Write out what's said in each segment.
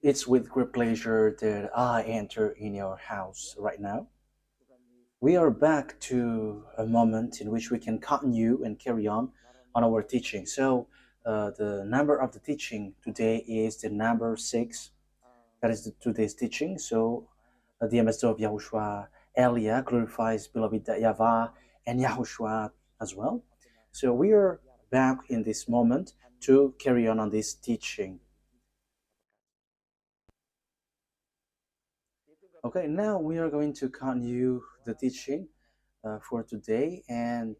It's with great pleasure that I enter in your house right now. We are back to a moment in which we can continue and carry on our teaching. So, the number of the teaching today is the number 6. That is today's teaching. So, the ambassador of Yahushua, Elia, glorifies beloved YAHVAH and YAHOSHUAH as well. So, we are back in this moment to carry on this teaching. Okay, now we are going to continue the teaching for today, and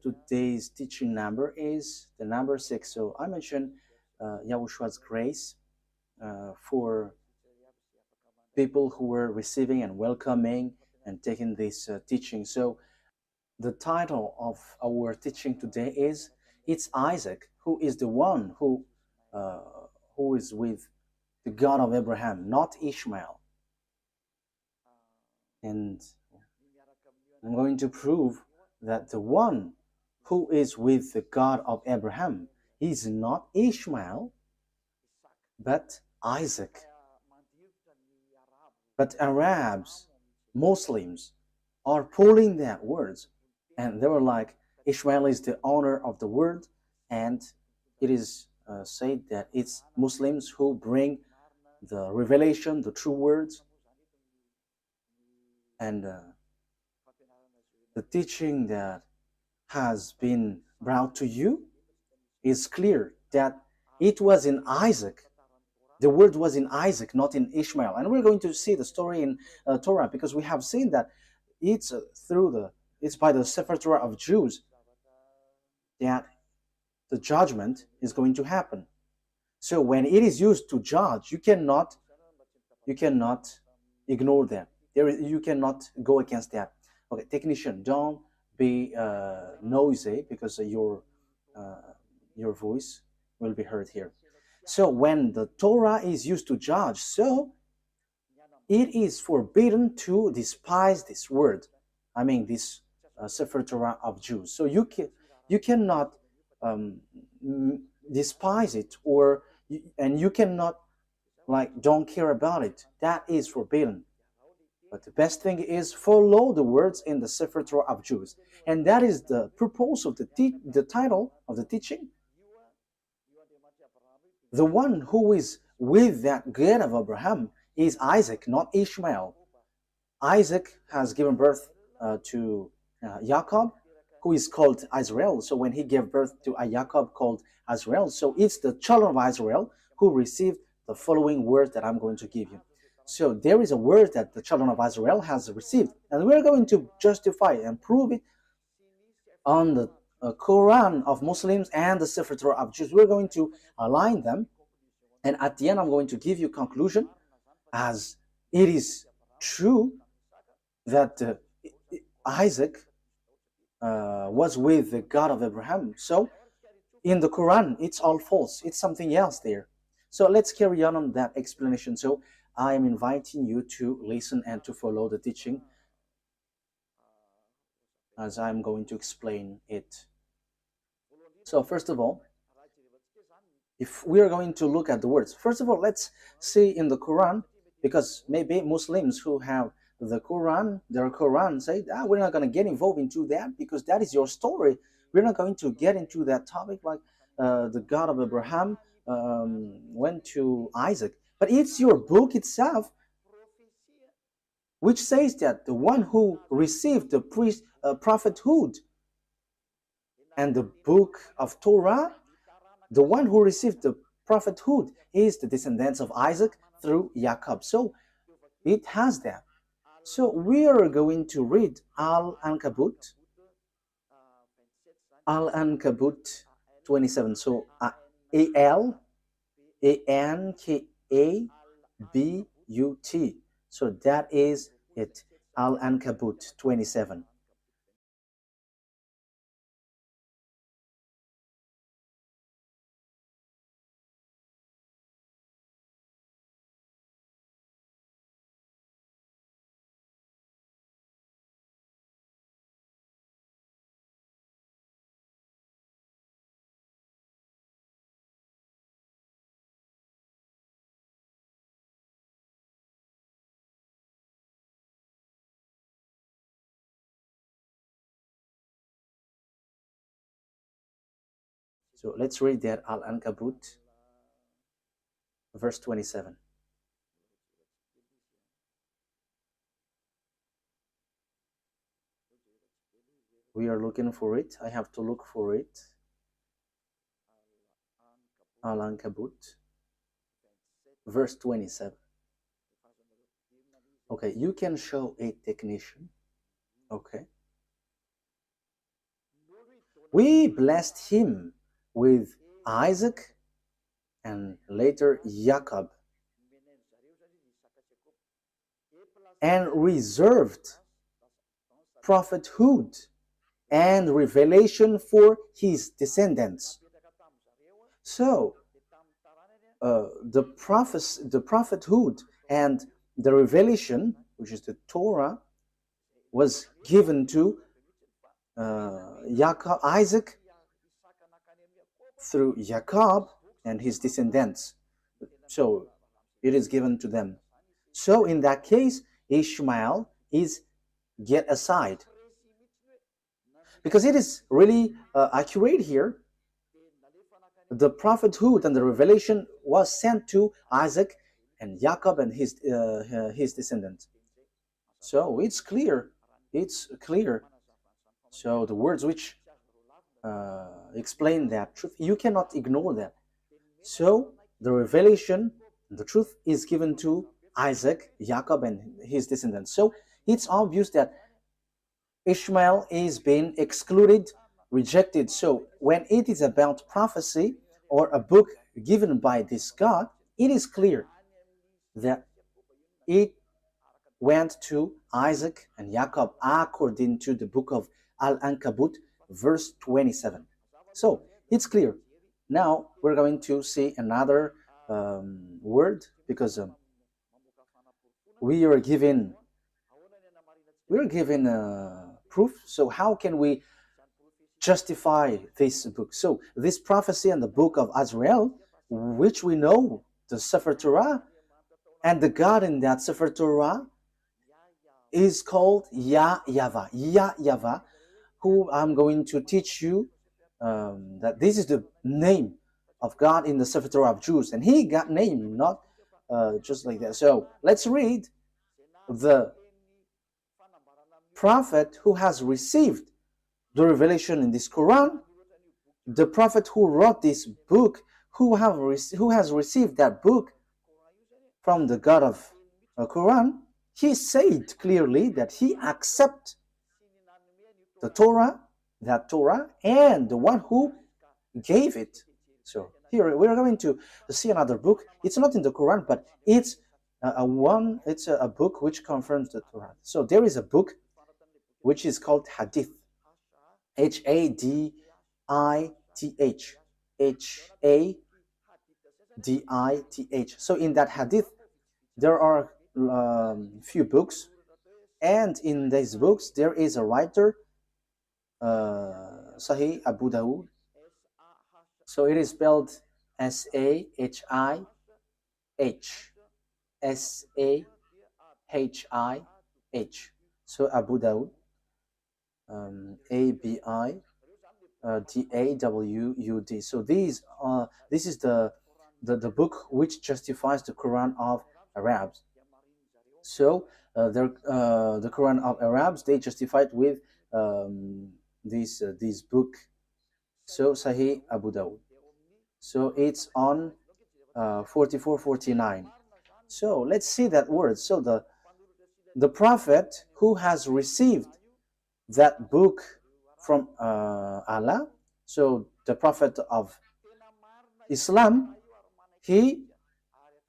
today's teaching number is the number 6. So I mentioned Yahushua's grace for people who were receiving and welcoming and taking this teaching. So the title of our teaching today is "It's Isaac who is the one uh, who is with the God of Abraham, not Ishmael." And I'm going to prove that the one who is with the God of Abraham is not Ishmael, but Isaac. But Arabs, Muslims, are pulling that words, and they were like, Ishmael is the owner of the word, and it is said that it's Muslims who bring the revelation, the true words, and the teaching that has been brought to you is clear that it was in Isaac. The word was in Isaac, not in Ishmael. And we're going to see the story in Torah because we have seen that it's it's by the Sefer Torah of Jews that the judgment is going to happen. So when it is used to judge, you cannot ignore that. You cannot go against that. Okay, technician, don't be noisy because your voice will be heard here. So when the Torah is used to judge, so it is forbidden to despise this word. I mean this Sefer Torah of Jews. So you cannot um, despise it, and you cannot like don't care about it. That is forbidden. But the best thing is follow the words in the Sefer Torah of Jews, and that is the purpose of the title of the teaching. The one who is with that God of Abraham is Isaac, not Ishmael. Isaac has given birth to Jacob, who is called Israel. So when he gave birth to a Jacob called Israel, so it's the children of Israel who received the following word that I'm going to give you. So there is a word that the children of Israel has received, and we're going to justify and prove it on the Quran of Muslims and the Sefer Torah of Jews. We're going to align them, and at the end, I'm going to give you conclusion as it is true that Isaac was with the God of Abraham. So in the Quran, it's all false. It's something else there. So let's carry on that explanation. So I am inviting you to listen and to follow the teaching as I'm going to explain it. So first of all, if we are going to look at the words, first of all, let's see in the Quran, because maybe Muslims who have the Quran, their Quran, say, we're not going to get involved into that because that is your story. We're not going to get into that topic like the God of Abraham went to Isaac. But it's your book itself which says that the one who received the prophethood and the book of Torah, the one who received the prophethood is the descendants of Isaac through Jacob. So it has that. So we are going to read Al-Ankabut 27. So Al-Ankabut. So that is it. Al-Ankabut 27. So let's read that Al-Ankabut, verse 27. We are looking for it. I have to look for it. Al-Ankabut, verse 27. Okay, you can show a technician. Okay. We blessed him with Isaac and later Jacob, and reserved prophethood and revelation for his descendants. So the prophethood and the revelation, which is the Torah, was given to Isaac through Jacob and his descendants. So it is given to them. So in that case, Ishmael is get aside, because it is really accurate here. The prophethood and the revelation was sent to Isaac and Jacob and his descendants. So it's clear. It's clear. So the words which explain that truth, you cannot ignore that. So the revelation, the truth is given to Isaac, Jacob, and his descendants. So it's obvious that Ishmael is being excluded, rejected. So when it is about prophecy or a book given by this God, it is clear that it went to Isaac and Jacob according to the book of Al-Ankabut, verse 27. So it's clear. Now we're going to see another word, because we are given proof. So how can we justify this book? So this prophecy and the book of Azrael, which we know, the Sefer Torah, and the God in that Sefer Torah is called YAHVAH. YAHVAH, who I'm going to teach you that this is the name of God in the Sefer Torah of Jews, and he got name not just like that. So let's read the prophet who has received the revelation in this Quran, the prophet who wrote this book, who has received that book from the God of the Quran. He said clearly that he accepts the Torah, that Torah, and the one who gave it. So here we're going to see another book. It's not in the Quran, but it's a book which confirms the Torah. So there is a book which is called Hadith, Hadith, Hadith. So in that Hadith, there are few books, and in these books there is a writer, Sahih Abu Dawud. So it is spelled S-A-H-I-H, S-A-H-I-H. So Abu Dawud, A-B-I-D-A-W-U-D. So this is the book which justifies the Quran of Arabs. So the Quran of Arabs, they justified with this book. So Sahih Abu Dawud. So it's on 4449. So let's see that word. So the prophet who has received that book from Allah, so the prophet of Islam, he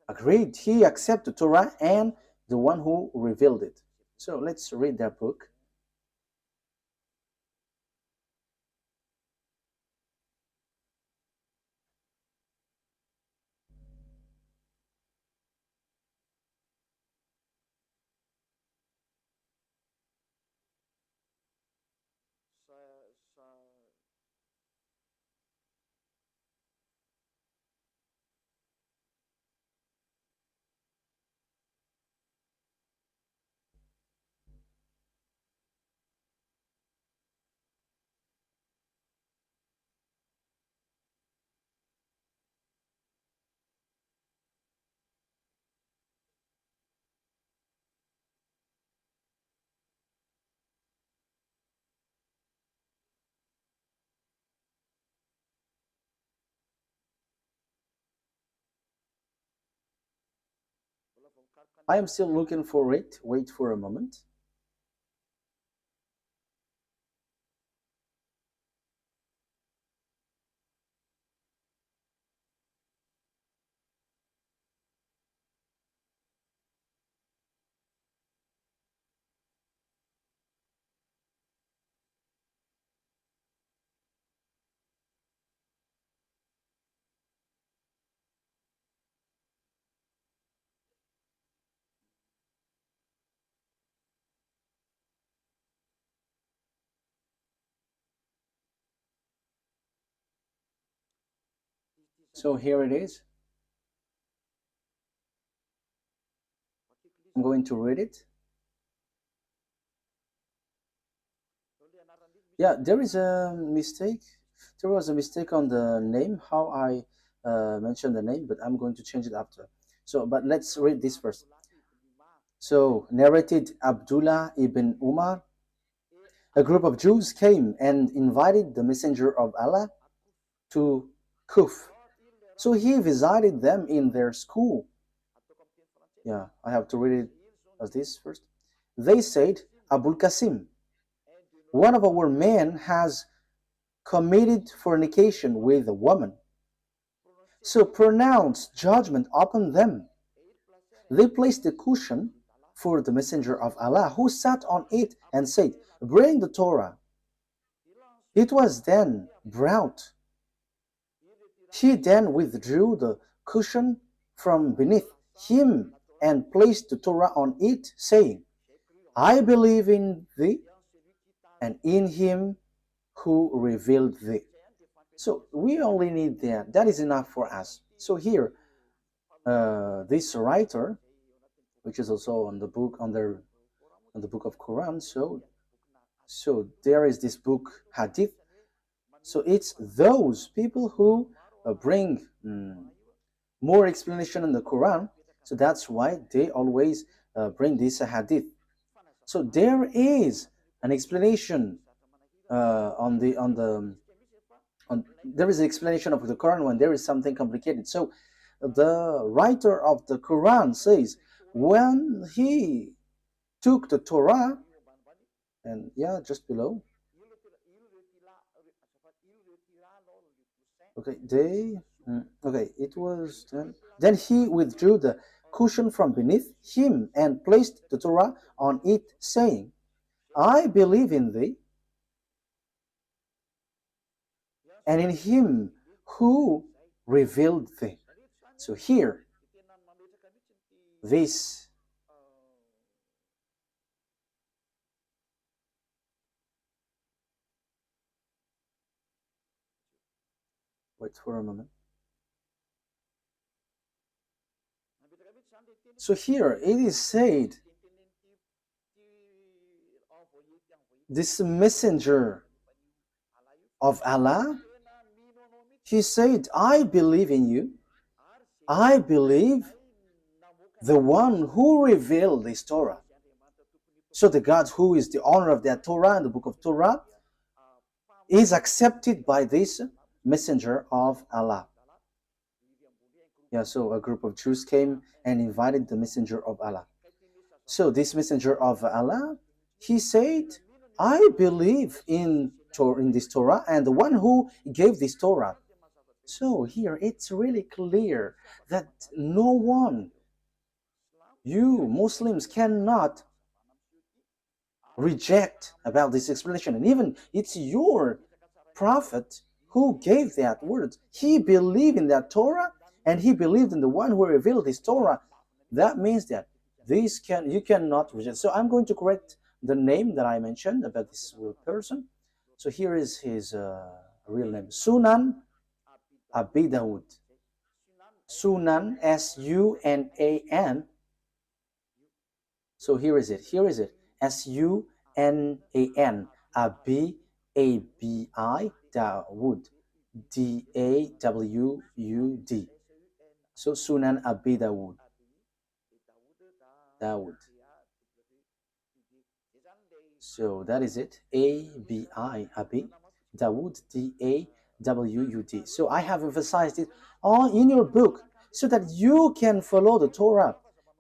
agreed, he accepted Torah and the one who revealed it. So let's read that book. I am still looking for it. Wait for a moment. So here it is. I'm going to read it. Yeah, there is a mistake. There was a mistake on the name, how I mentioned the name, but I'm going to change it after. So, but let's read this first. So, narrated Abdullah ibn Umar. A group of Jews came and invited the Messenger of Allah to Kuf. So he visited them in their school. Yeah, I have to read it as this first. They said, Abul Qasim, one of our men has committed fornication with a woman. So pronounce judgment upon them. They placed a cushion for the Messenger of Allah, who sat on it and said, bring the Torah. It was then brought. He then withdrew the cushion from beneath him and placed the Torah on it, saying, I believe in thee and in him who revealed thee. So we only need that. That is enough for us. So here, this writer, which is also on the book on the book of Quran. So there is this book Hadith. So it's those people who bring more explanation in the Quran. So that's why they always bring this Hadith. So there is an explanation there is an explanation of the Quran when there is something complicated. So the writer of the Quran says when he took the Torah, and yeah, just below. Okay, it was then he withdrew the cushion from beneath him and placed the Torah on it, saying, I believe in thee and in him who revealed thee. So here, this wait for a moment. So here it is said, this messenger of Allah, he said, I believe in you. I believe the one who revealed this Torah. So the God who is the owner of that Torah and the book of Torah is accepted by this messenger of Allah. Yeah, so a group of Jews came and invited the messenger of Allah. So this messenger of Allah, he said, I believe in this Torah and the one who gave this Torah. So here it's really clear that no one, you Muslims, cannot reject about this explanation. And even it's your prophet who gave that word. He believed in that Torah and he believed in the one who revealed this Torah. That means that you cannot reject. So I'm going to correct the name that I mentioned about this person. So here is his real name, Sunan Abi Dawud. Sunan, S-U-N-A-N. So here is it. S-U-N-A-N. Abi, A-B-I, Dawud. D-A-W-U-D. So Sunan Abi Dawud. So that is it. A-B-I, Abi. Dawud, D-A-W-U-D. So I have emphasized it all in your book so that you can follow the Torah.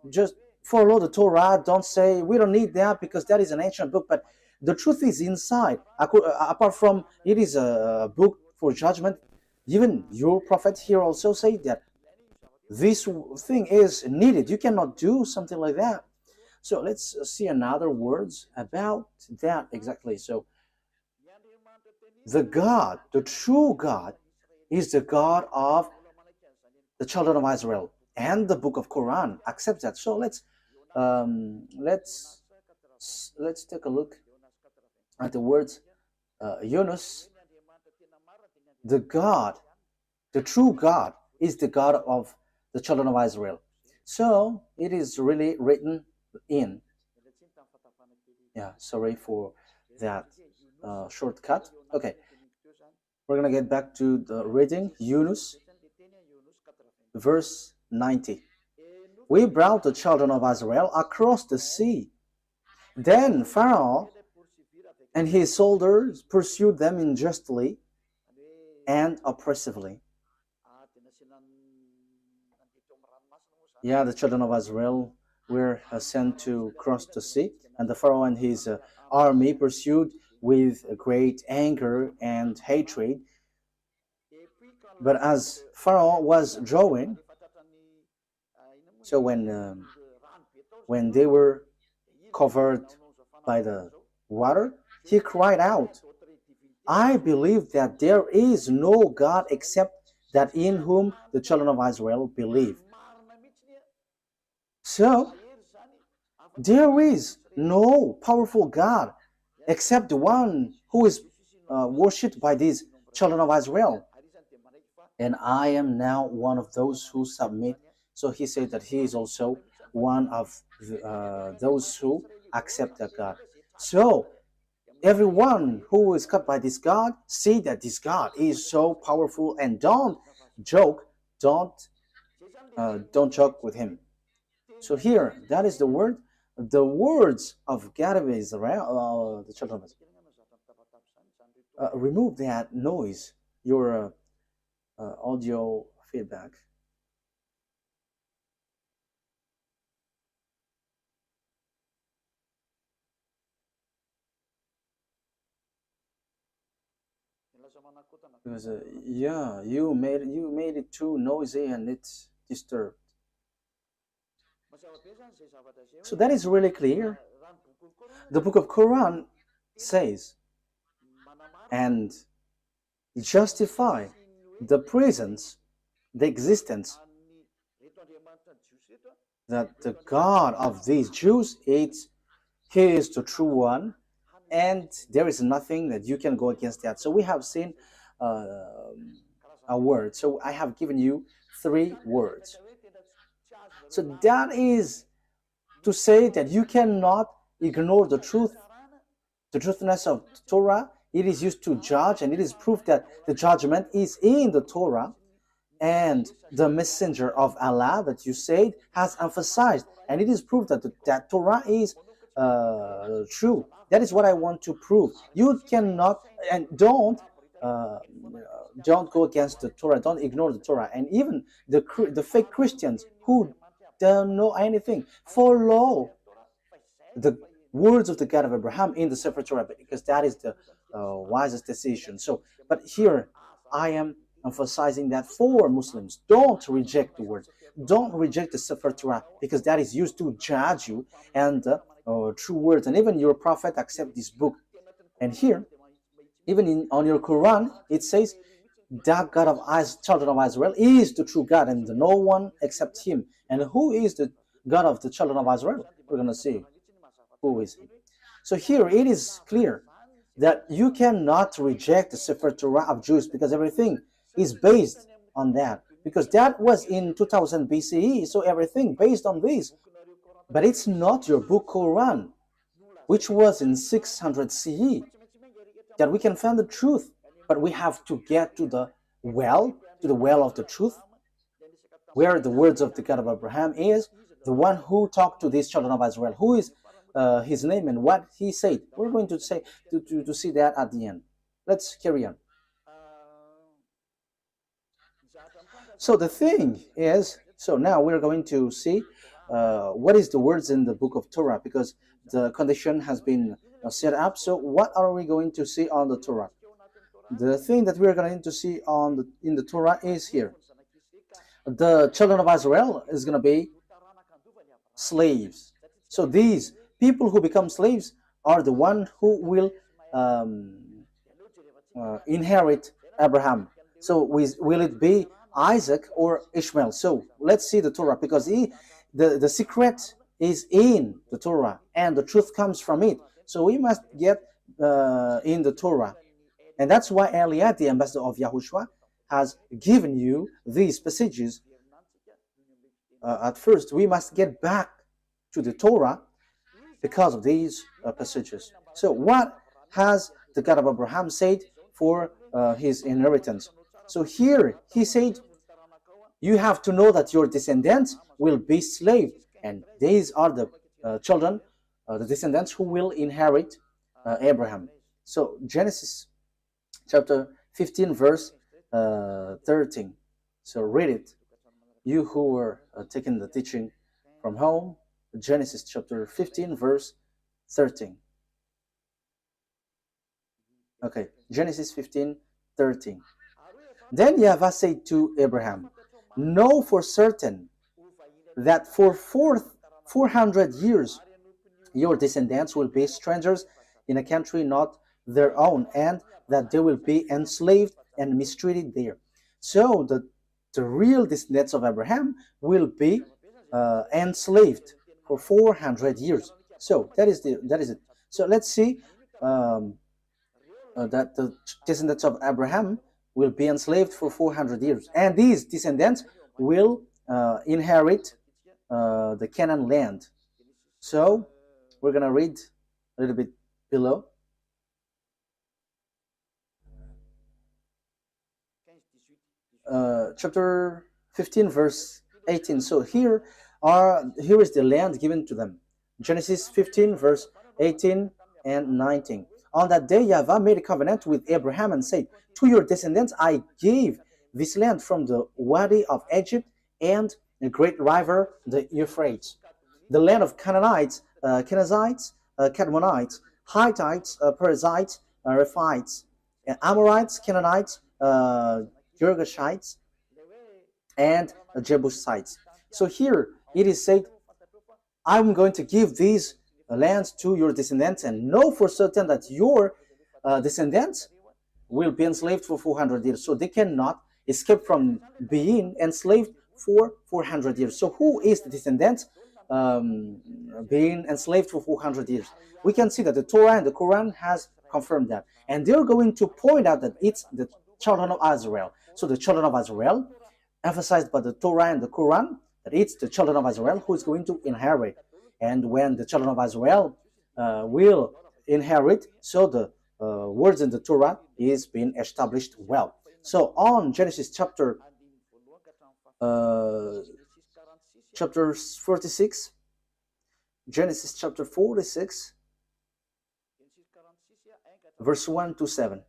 just follow the Torah. Don't say we don't need that because that is an ancient book. But the truth is inside. Apart from it is a book for judgment, even your prophet here also say that this thing is needed. You cannot do something like that. So let's see another words about that exactly. So the God, the true God, is the God of the children of Israel, and the book of Quran accepts that. So let's take a look at the words Yunus. The God, the true God, is the God of the children of Israel. So it is really written in. Yeah, sorry for that shortcut. Okay, we're gonna get back to the reading. Yunus, verse 90. We brought the children of Israel across the sea. Then Pharaoh and his soldiers pursued them unjustly and oppressively. Yeah, the children of Israel were sent to cross the sea, and the Pharaoh and his army pursued with great anger and hatred. But as Pharaoh was drawing, so when they were covered by the water, he cried out, I believe that there is no God except that in whom the children of Israel believe. So there is no powerful God except the one who is worshipped by these children of Israel. And I am now one of those who submit. So he said that he is also one of those who accept that God. So everyone who is cut by this God, see that this God is so powerful, and don't joke, don't joke with him. So here, that is the word, the words of God of Israel, the children of Israel. Remove that noise, your audio feedback. Because yeah, you made it too noisy and it's disturbed. So that is really clear. The book of Quran says and justify the presence, the existence, that the God of these Jews he is the true one, and there is nothing that you can go against that. So we have seen a word. So I have given you 3 words. So that is to say that you cannot ignore the truth, the truthness of the Torah. It is used to judge, and it is proof that the judgment is in the Torah. And the messenger of Allah that you said has emphasized, and it is proof that that Torah is true. That is what I want to prove. You cannot, and don't go against the Torah. Don't ignore the Torah. And even the fake Christians who don't know anything follow the words of the God of Abraham in the Sefer Torah, because that is the wisest decision. So, but here I am emphasizing that for Muslims, don't reject the words, don't reject the Sefer Torah, because that is used to judge you, and true words, and even your prophet accept this book. And here, even on your Quran, it says that God of children of Israel is the true God, and no one except him. And who is the God of the children of Israel? We're going to see who is he. So here it is clear that you cannot reject the Sefer Torah of Jews, because everything is based on that, because that was in 2000 BCE, so everything based on this. But it's not your book Quran, which was in 600 CE, that we can find the truth. But we have to get to the well of the truth, where the words of the God of Abraham is, the one who talked to these children of Israel, who is his name and what he said. We're going to say to see that at the end. Let's carry on. So the thing is, so now we're going to see what is the words in the book of Torah, because the condition has been set up. So what are we going to see on the Torah? The thing that we are going to see in the Torah is here. The children of Israel is going to be slaves. So these people who become slaves are the one who will inherit Abraham. So will it be Isaac or Ishmael? So let's see the Torah, because the secret is in the Torah and the truth comes from it. So we must get in the Torah. And that's why Eliad, the ambassador of Yahushua, has given you these passages. At first, we must get back to the Torah because of these passages. So what has the God of Abraham said for his inheritance? So here he said, you have to know that your descendants will be slaves, and these are the children, the descendants who will inherit Abraham. So Genesis chapter 15 verse 13. So read it. You who were taking the teaching from home, Genesis chapter 15 verse 13. Okay, Genesis 15, 13. Then YAHVAH said to Abraham, know for certain that for 400 years your descendants will be strangers in a country not their own, and that they will be enslaved and mistreated there. So the real descendants of Abraham will be enslaved for 400 years. So that is it. So let's see that the descendants of Abraham will be enslaved for 400 years, and these descendants will inherit the Canaan land. So we're gonna read a little bit below. Chapter 15 verse 18. So here is the land given to them. Genesis 15 verse 18 and 19. On that day YAHVAH made a covenant with Abraham and said, to your descendants I gave this land from the Wadi of Egypt and the great river the Euphrates, the land of Canaanites, Kenizzites, Cadmonites, Hittites, Perizzites, Rephites, Amorites, Canaanites, Girgashites, and Jebusites. So here it is said, I'm going to give these lands to your descendants, and know for certain that your descendants will be enslaved for 400 years. So they cannot escape from being enslaved for 400 years. So who is the descendants being enslaved for 400 years? We can see that the Torah and the Quran has confirmed that. And they're going to point out that it's the children of Israel. So the children of Israel, emphasized by the Torah and the Quran, that it's the children of Israel who is going to inherit. And when the children of Israel will inherit, so the words in the Torah is being established well. So on Genesis chapter 46, Genesis chapter 46, verse 1 to 7.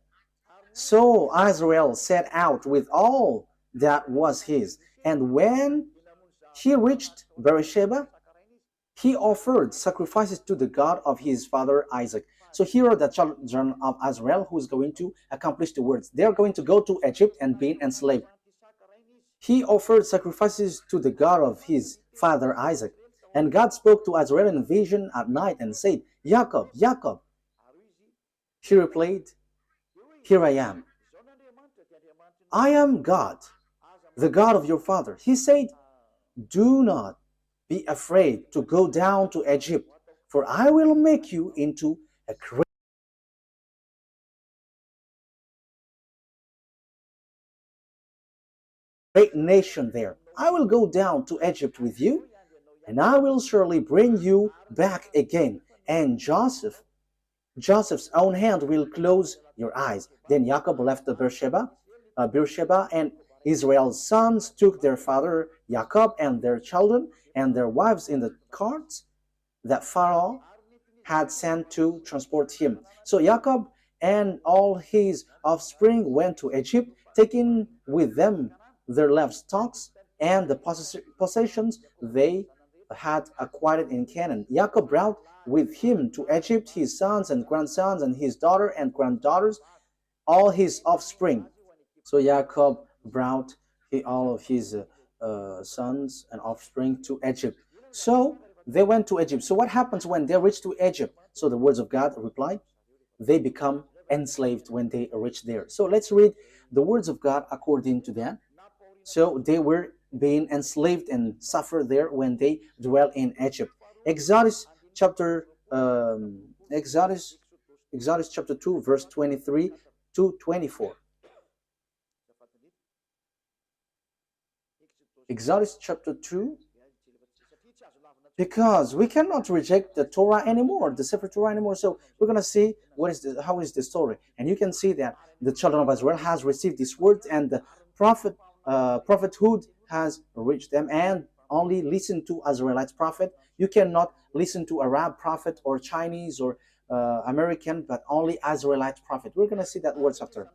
So Israel set out with all that was his, and when he reached Beersheba, he offered sacrifices to the God of his father Isaac. So here are the children of Israel who is going to accomplish the words. They are going to go to Egypt and be enslaved. He offered sacrifices to the God of his father Isaac. And God spoke to Israel in a vision at night and said, Jacob, Jacob. He replied, here I am. I am God, the God of your father. He said, do not be afraid to go down to Egypt, for I will make you into a great nation there. I will go down to Egypt with you, and I will surely bring you back again. And Joseph's own hand will close your eyes. Then Jacob left the Beersheba, and Israel's sons took their father Jacob and their children and their wives in the carts that Pharaoh had sent to transport him. So Jacob and all his offspring went to Egypt, taking with them their livestock and the possessions they had acquired in Canaan. Jacob brought with him to Egypt his sons and grandsons and his daughter and granddaughters, all his offspring. So Jacob brought all of his sons and offspring to Egypt. So they went to Egypt. So what happens when they reach to Egypt? So the words of God reply, they become enslaved when they reach there. So let's read the words of God according to that. So they were being enslaved and suffered there when they dwell in Egypt. Exodus chapter Exodus chapter 2 verse 23 to 24. Exodus chapter 2, because we cannot reject the Torah anymore, the Sefer Torah anymore. So we're going to see how is the story. And you can see that the children of Israel has received this word, and the prophethood has reached them, and only listen to Israelite prophet. You cannot listen to Arab prophet or Chinese or American, but only Israelite prophet. We're going to see that words after.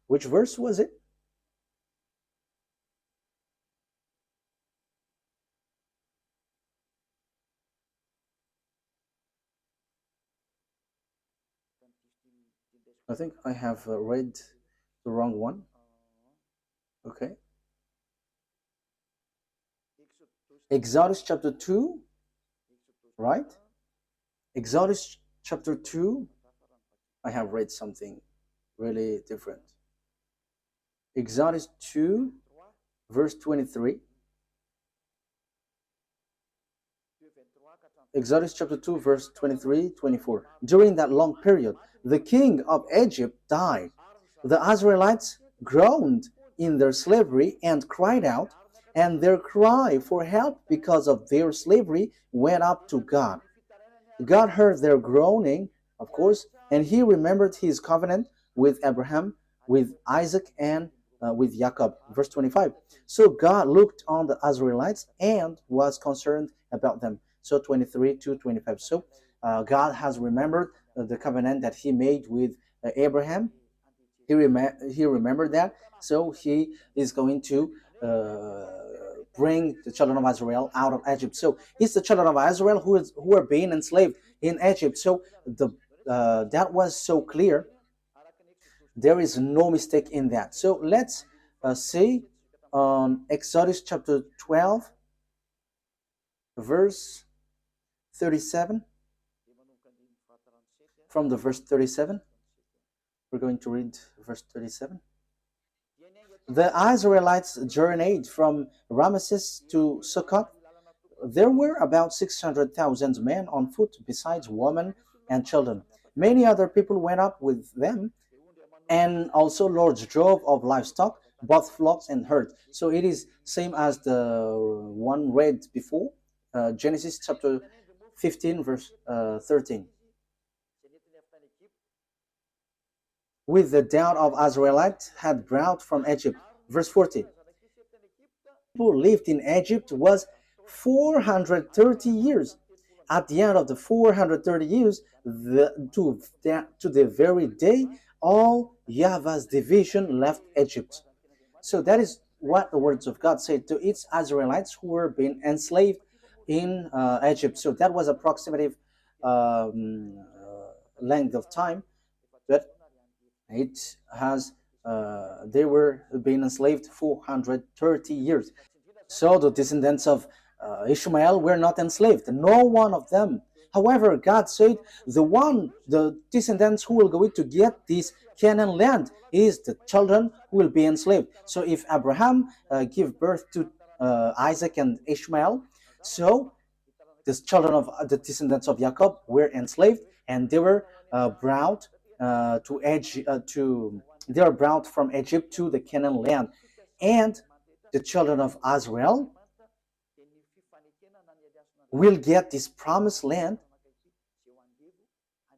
Which verse was it? I think I have read the wrong one. Okay. Exodus chapter 2, right? Exodus chapter 2, I have read something really different. Exodus 2, verse 23. Exodus chapter 2, verse 23, 24. During that long period, the king of Egypt died. The Israelites groaned in their slavery and cried out, and their cry for help because of their slavery went up to God. God heard their groaning, of course, and he remembered his covenant with Abraham, with Isaac, and with Jacob. Verse 25. So God looked on the Israelites and was concerned about them. So 23 to 25. So God has remembered the covenant that he made with Abraham. He remembered that. So he is going to bring the children of Israel out of Egypt. So it's the children of Israel who are being enslaved in Egypt. So that was so clear. There is no mistake in that. So let's see on Exodus chapter 12, verse 37. From the verse 37, we're going to read verse 37. The Israelites journeyed from Ramesses to Succoth. There were about 600,000 men on foot, besides women and children. Many other people went up with them, and also large drove of livestock, both flocks and herds. So it is same as the one read before, Genesis chapter 15, verse 13. With the doubt of Israelites had brought from Egypt. Verse 40. People lived in Egypt was 430 years. At the end of the 430 years, to the very day, all YAHVAH's division left Egypt. So that is what the words of God say to its Israelites who were being enslaved in Egypt. So that was approximative length of time, but it has they were being enslaved 430 years. So the descendants of Ishmael were not enslaved, no one of them. However, God said the descendants who will go to get this Canaan land is the children who will be enslaved. So if Abraham gave birth to Isaac and Ishmael, so the children of the descendants of Jacob were enslaved, and they were brought they are brought from Egypt to the Canaan land, and the children of Israel will get this promised land.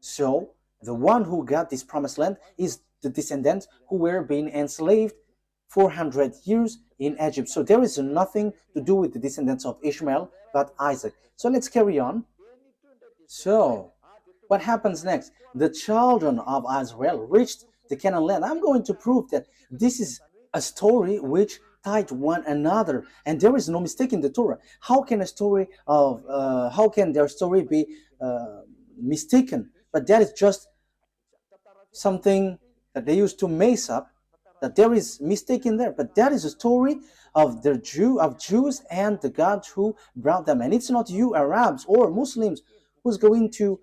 So the one who got this promised land is the descendants who were being enslaved 400 years in Egypt. So there is nothing to do with the descendants of Ishmael but Isaac. So let's carry on. So what happens next? The children of Israel reached the Canaan land. I'm going to prove that this is a story which tied one another, and there is no mistake in the Torah. How can how can their story be mistaken? But that is just something that they used to mess up, that there is mistake in there, but that is a story of Jews and the God who brought them. And it's not you Arabs or Muslims who's going to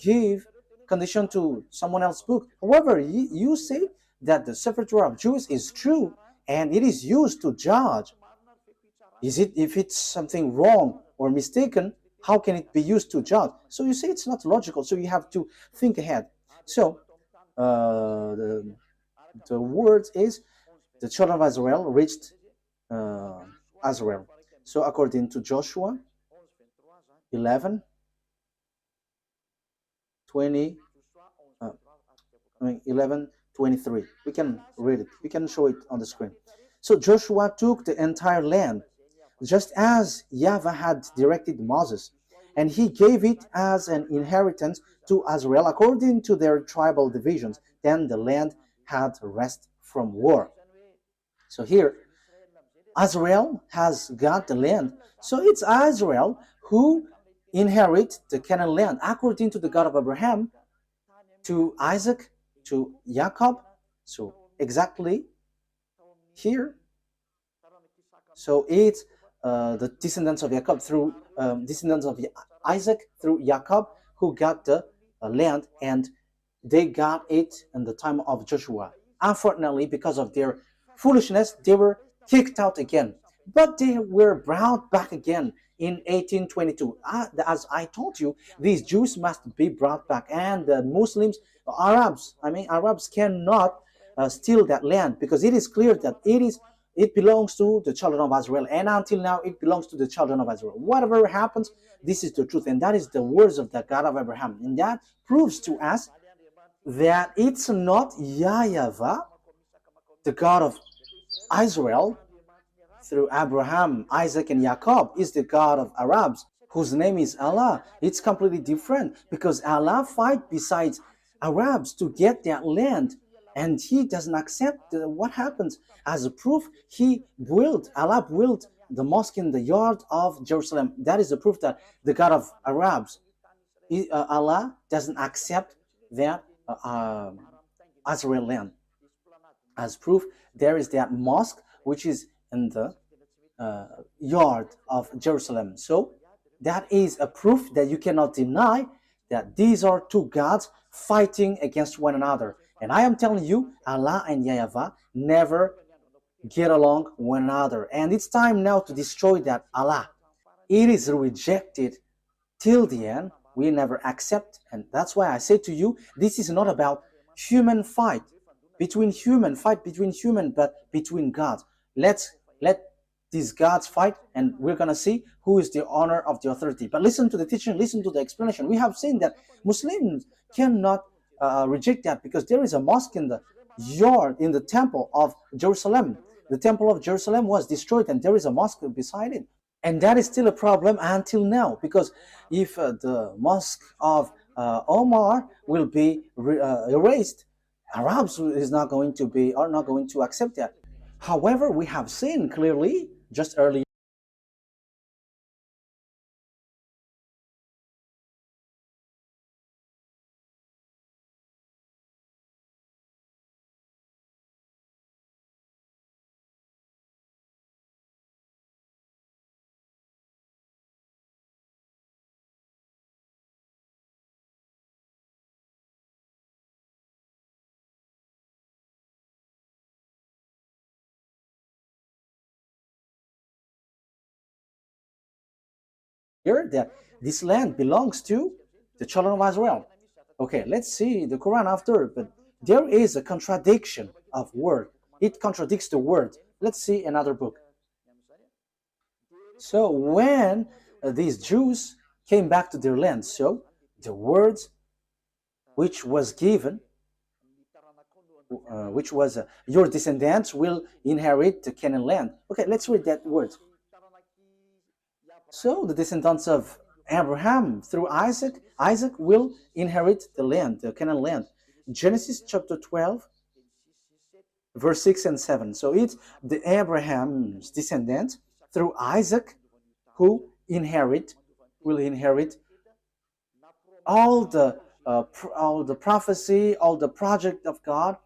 give condition to someone else's book. However, you say that the Sefer Torah of Jews is true and it is used to judge. If it's something wrong or mistaken, how can it be used to judge? So you say it's not logical, so you have to think ahead. So the word is the children of Israel reached Israel. So according to Joshua 11, 20, 11, 23. We can read it. We can show it on the screen. So Joshua took the entire land, just as YAHVAH had directed Moses, and he gave it as an inheritance to Israel according to their tribal divisions. Then the land had rest from war. So here, Israel has got the land. So it's Israel who inherit the Canaan land according to the God of Abraham, to Isaac, to Jacob. So exactly here. So it's the descendants of Jacob through descendants of Isaac through Jacob who got the land, and they got it in the time of Joshua. Unfortunately, because of their foolishness, they were kicked out again. But they were brought back again in 1822. As I told you, these Jews must be brought back, and the Muslims, Arabs cannot steal that land, because it is clear that it belongs to the children of Israel, and until now it belongs to the children of Israel. Whatever happens, this is the truth, and that is the words of the God of Abraham, and that proves to us that it's not YAHVAH, the God of Israel, through Abraham, Isaac, and Jacob, is the God of Arabs, whose name is Allah. It's completely different, because Allah fight besides Arabs to get that land, and he doesn't accept what happens. As a proof, Allah built the mosque in the yard of Jerusalem. That is the proof that the God of Arabs, Allah doesn't accept that Israel land. As proof, there is that mosque which is in the yard of Jerusalem. So that is a proof that you cannot deny that these are two gods fighting against one another. And I am telling you, Allah and YAHVAH never get along one another. And it's time now to destroy that Allah. It is rejected till the end. We never accept. And that's why I say to you, this is not about human fight between human, but between gods. Let these gods fight, and we're going to see who is the owner of the authority. But listen to the teaching, listen to the explanation. We have seen that Muslims cannot reject that, because there is a mosque in the yard, in the temple of Jerusalem. The temple of Jerusalem was destroyed, and there is a mosque beside it. And that is still a problem until now, because if the mosque of Omar will be erased, Arabs are not going to accept that. However, we have seen clearly just earlier that this land belongs to the children of Israel. Okay, let's see the Quran after, but there is a contradiction of word. It contradicts the word. Let's see another book. So when these Jews came back to their land, so the words which was given, which was your descendants will inherit the Canaan land. Okay, let's read that word. So the descendants of Abraham through Isaac will inherit the land, the Canaan land. Genesis chapter 12, verse 6 and 7. So it's the Abraham's descendant through Isaac who will inherit all the prophecy, all the project of God,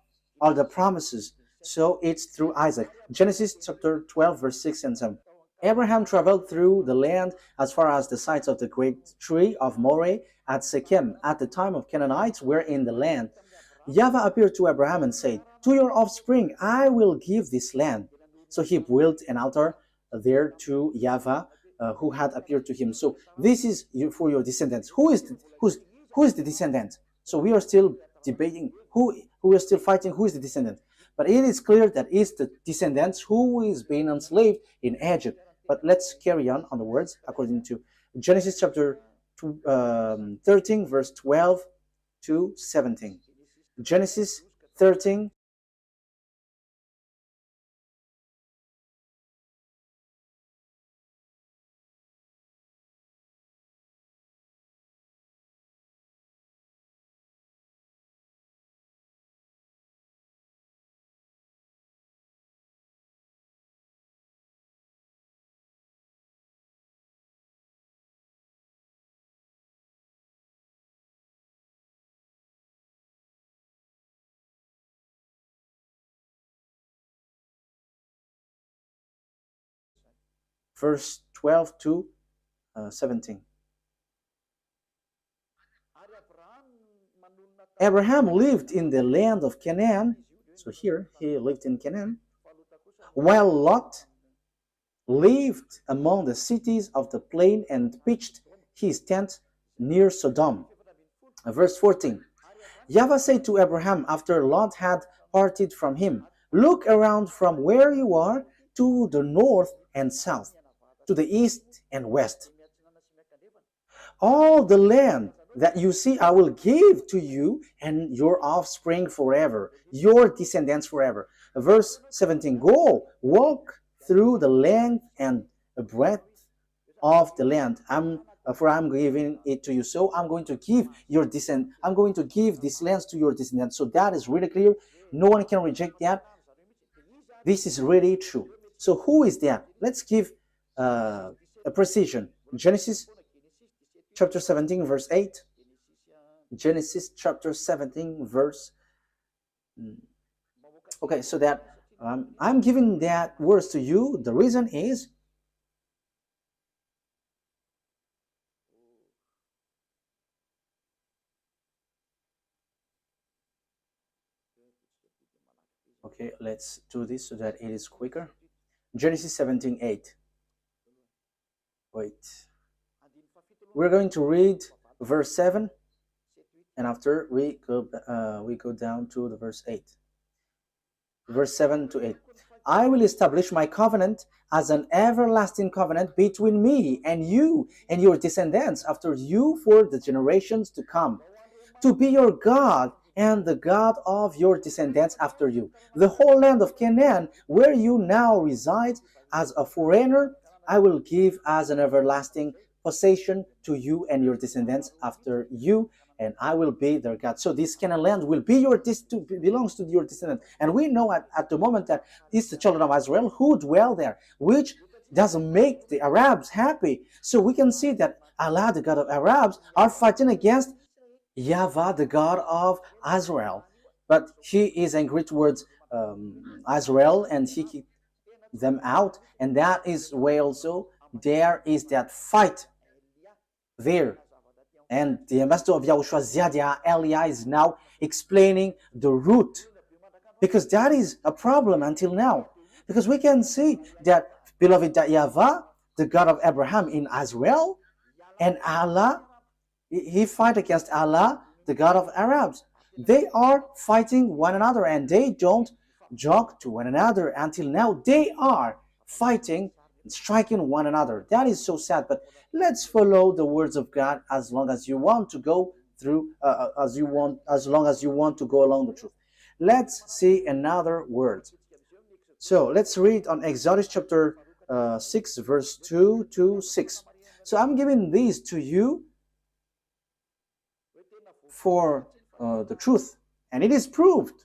all the promises. So it's through Isaac. Genesis chapter 12, verse 6 and 7. Abraham traveled through the land as far as the sites of the great tree of Moreh at Shechem. At the time of Canaanites were in the land. YAHVAH appeared to Abraham and said, "To your offspring I will give this land." So he built an altar there to YAHVAH, who had appeared to him. So this is for your descendants. Who is the descendant? So we are still debating who is still fighting who is the descendant. But it is clear that it's the descendants who is being enslaved in Egypt. But let's carry on the words according to Genesis chapter 13, verse 12 to 17. Genesis 13. Verse 12 to 17. Abraham lived in the land of Canaan. So here he lived in Canaan, while Lot lived among the cities of the plain and pitched his tent near Sodom. Verse 14. YAHVAH said to Abraham after Lot had parted from him, "Look around from where you are to the north and south, to the east and west. All the land that you see I will give to you and your offspring forever, your descendants forever." Verse 17, "Go, walk through the length and the breadth of the land. For I'm giving it to you. So I'm going to give I'm going to give these lands to your descendants." So that is really clear. No one can reject that. This is really true. So who is that? Let's give a precision. Genesis chapter 17, verse 8. Genesis chapter 17, verse. Okay, so that I'm giving that words to you. The reason is okay, let's do this so that it is quicker. Genesis 17, 8. Wait. We're going to read verse 7, and after we go down to the verse 8. Verse 7 to 8. "I will establish my covenant as an everlasting covenant between me and you and your descendants after you for the generations to come, to be your God and the God of your descendants after you. The whole land of Canaan, where you now reside as a foreigner, I will give as an everlasting possession to you and your descendants after you, and I will be their God." So this Canaan land will be belongs to your descendant. And we know at the moment that it's the children of Israel who dwell there, which doesn't make the Arabs happy. So we can see that Allah, the God of Arabs, are fighting against YAHVAH, the God of Israel. But he is angry towards Israel, and he kicked them out. And that is why also there is that fight there. And the ambassador of YAHOSHUAH, Ziadia Elia, is now explaining the root, because that is a problem until now. Because we can see that, beloved, that YAHVAH, the God of Abraham in Israel, and Allah, he fight against Allah, the God of Arabs. They are fighting one another, and they don't joke to one another until now. They are fighting and striking one another. That is so sad. But let's follow the words of God as long as you want to go through, as long as you want to go along the truth. Let's see another word. So let's read on Exodus chapter 6, verse 2 to 6. So I'm giving these to you for the truth. And it is proved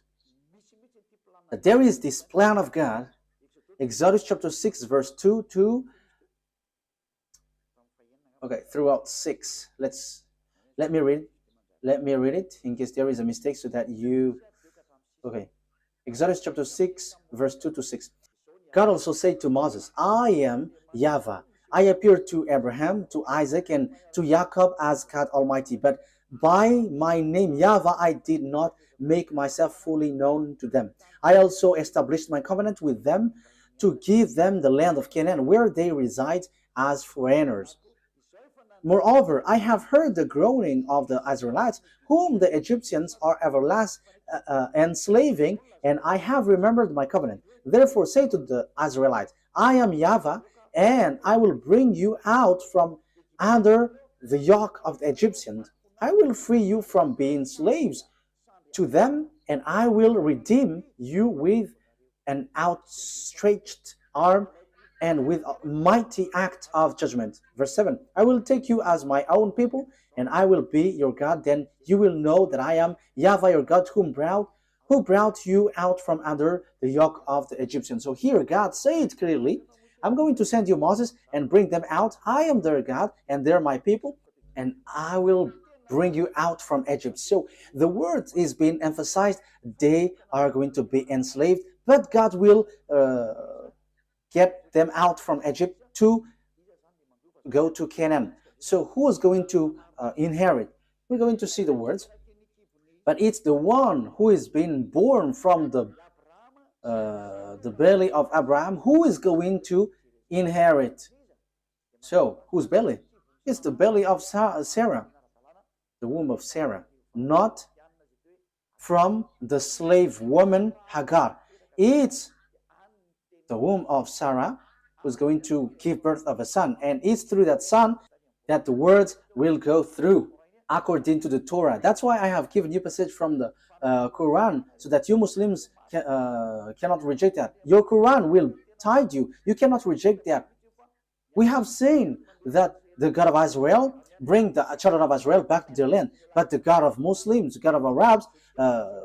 that there is this plan of God. Exodus chapter 6, verse 2 to throughout 6. Let me read it in case there is a mistake so that you Exodus chapter 6, verse 2 to 6. God also said to Moses, I am YAHVAH. I appeared to Abraham, to Isaac, and to Jacob as God Almighty. But by my name, YAHVAH, I did not make myself fully known to them. I also established my covenant with them to give them the land of Canaan, where they reside as foreigners. Moreover, I have heard the groaning of the Israelites, whom the Egyptians are enslaving, and I have remembered my covenant. Therefore say to the Israelites, I am YAHVAH, and I will bring you out from under the yoke of the Egyptians. I will free you from being slaves to them, and I will redeem you with an outstretched arm and with a mighty act of judgment. Verse 7, I will take you as my own people, and I will be your God. Then you will know that I am YAHVAH your God, who brought you out from under the yoke of the Egyptians. So here God said clearly, I'm going to send you Moses and bring them out. I am their God, and they're my people, and I will bring you out from Egypt. So the word is being emphasized. They are going to be enslaved, but God will get them out from Egypt to go to Canaan. So who is going to inherit? We're going to see the words, but it's the one who is being born from the belly of Abraham who is going to inherit. So whose belly? It's the belly of Sarah, the womb of Sarah, not from the slave woman Hagar. It's the womb of Sarah who's going to give birth of a son, and it's through that son that the words will go through according to the Torah. That's why I have given you passage from the Quran, so that you Muslims cannot reject that. Your Quran will tide you. You cannot reject that. We have seen that the God of Israel bring the children of Israel back to their land, but the God of Muslims, the God of Arabs,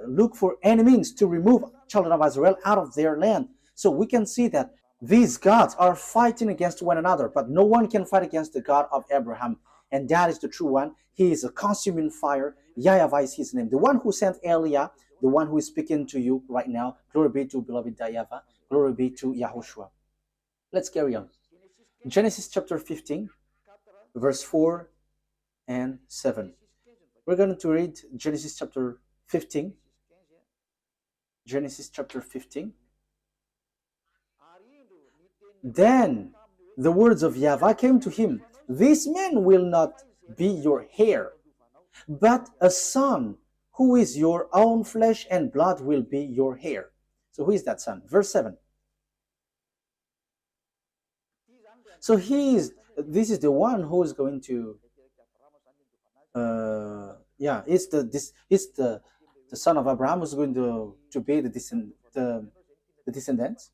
look for any means to remove children of Israel out of their land. So we can see that these gods are fighting against one another, but no one can fight against the God of Abraham. And that is the true one. He is a consuming fire. YAHVAH is his name. The one who sent Elia, the one who is speaking to you right now. Glory be to beloved YAHVAH. Glory be to Yahushua. Let's carry on. Genesis chapter 15, verse 4 and 7. We're going to read Genesis chapter 15. Genesis chapter 15. Then the words of YAHVAH came to him. This man will not be your heir, but a son who is your own flesh and blood will be your heir. So who is that son? Verse 7. So this is the one who is going to it's the son of Abraham who's going to be the descendants.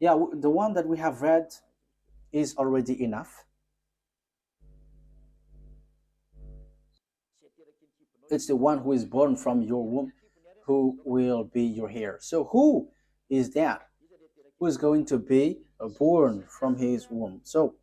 Yeah, the one that we have read is already enough. It's the one who is born from your womb who will be your heir. So who is that? Who is going to be born from his womb? So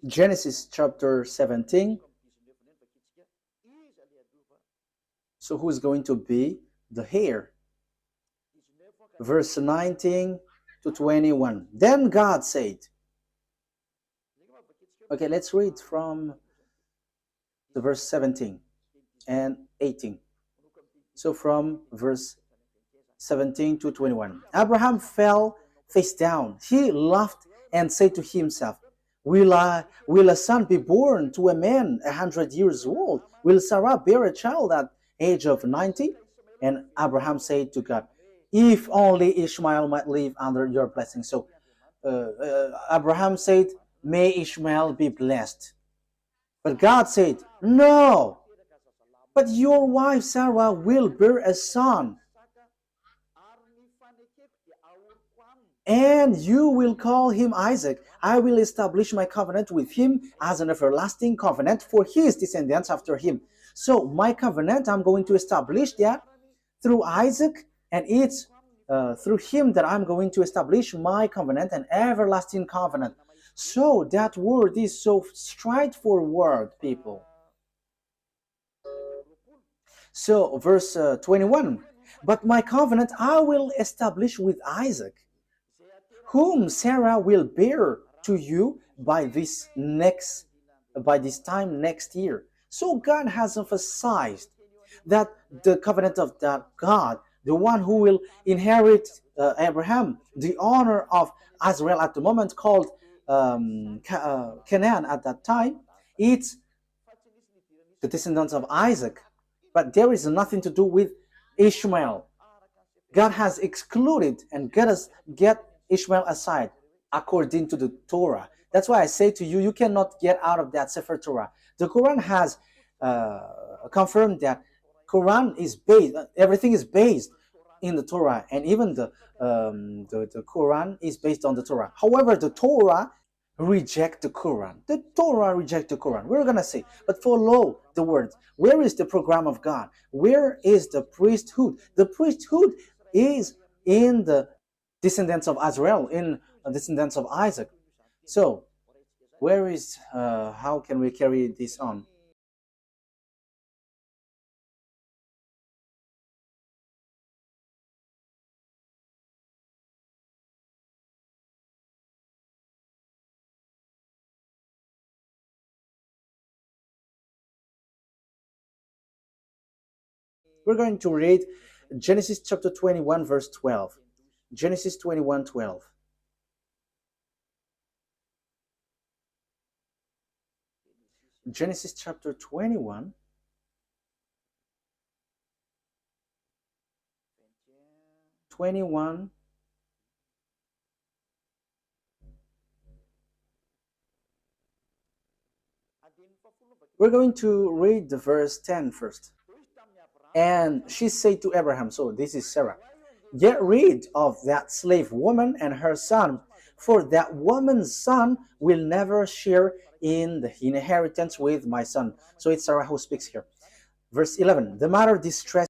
Genesis chapter 17. So who is going to be the heir? Verse 19 to 21. Then God said, okay, let's read from the verse 17 and 18. So from verse 17 to 21. Abraham fell face down. He laughed and said to himself, Will a son be born to a man 100 years old? Will Sarah bear a child at age of 90? And Abraham said to God, if only Ishmael might live under your blessing. So Abraham said, may Ishmael be blessed. But God said, no, but your wife Sarah will bear a son, and you will call him Isaac. I will establish my covenant with him as an everlasting covenant for his descendants after him. So my covenant, I'm going to establish that through Isaac, and it's through him that I'm going to establish my covenant, an everlasting covenant. So that word is so straightforward, people. So verse 21, but my covenant I will establish with Isaac, whom Sarah will bear to you by this time next year. So God has emphasized that the covenant of that God, the one who will inherit Abraham, the honor of Israel at the moment called Canaan at that time, it's the descendants of Isaac. But there is nothing to do with Ishmael. God has excluded and get Ishmael aside according to the Torah. That's why I say to you, you cannot get out of that Sefer Torah. The Quran has confirmed that Quran is based, everything is based in the Torah, and even the Quran is based on the Torah. However, the Torah reject the Quran. The Torah reject the Quran. We're going to say, but follow the words. Where is the program of God? Where is the priesthood? The priesthood is in the descendants of Israel, in the descendants of Isaac. So, where is, how can we carry this on? We're going to read Genesis chapter 21, verse 12. Genesis 21, 12. Genesis chapter 21, we're going to read the verse 10 first. And she said to Abraham, so this is Sarah, get rid of that slave woman and her son, for that woman's son will never share in the inheritance with my son. So it's Sarah who speaks here. Verse 11, the matter distressed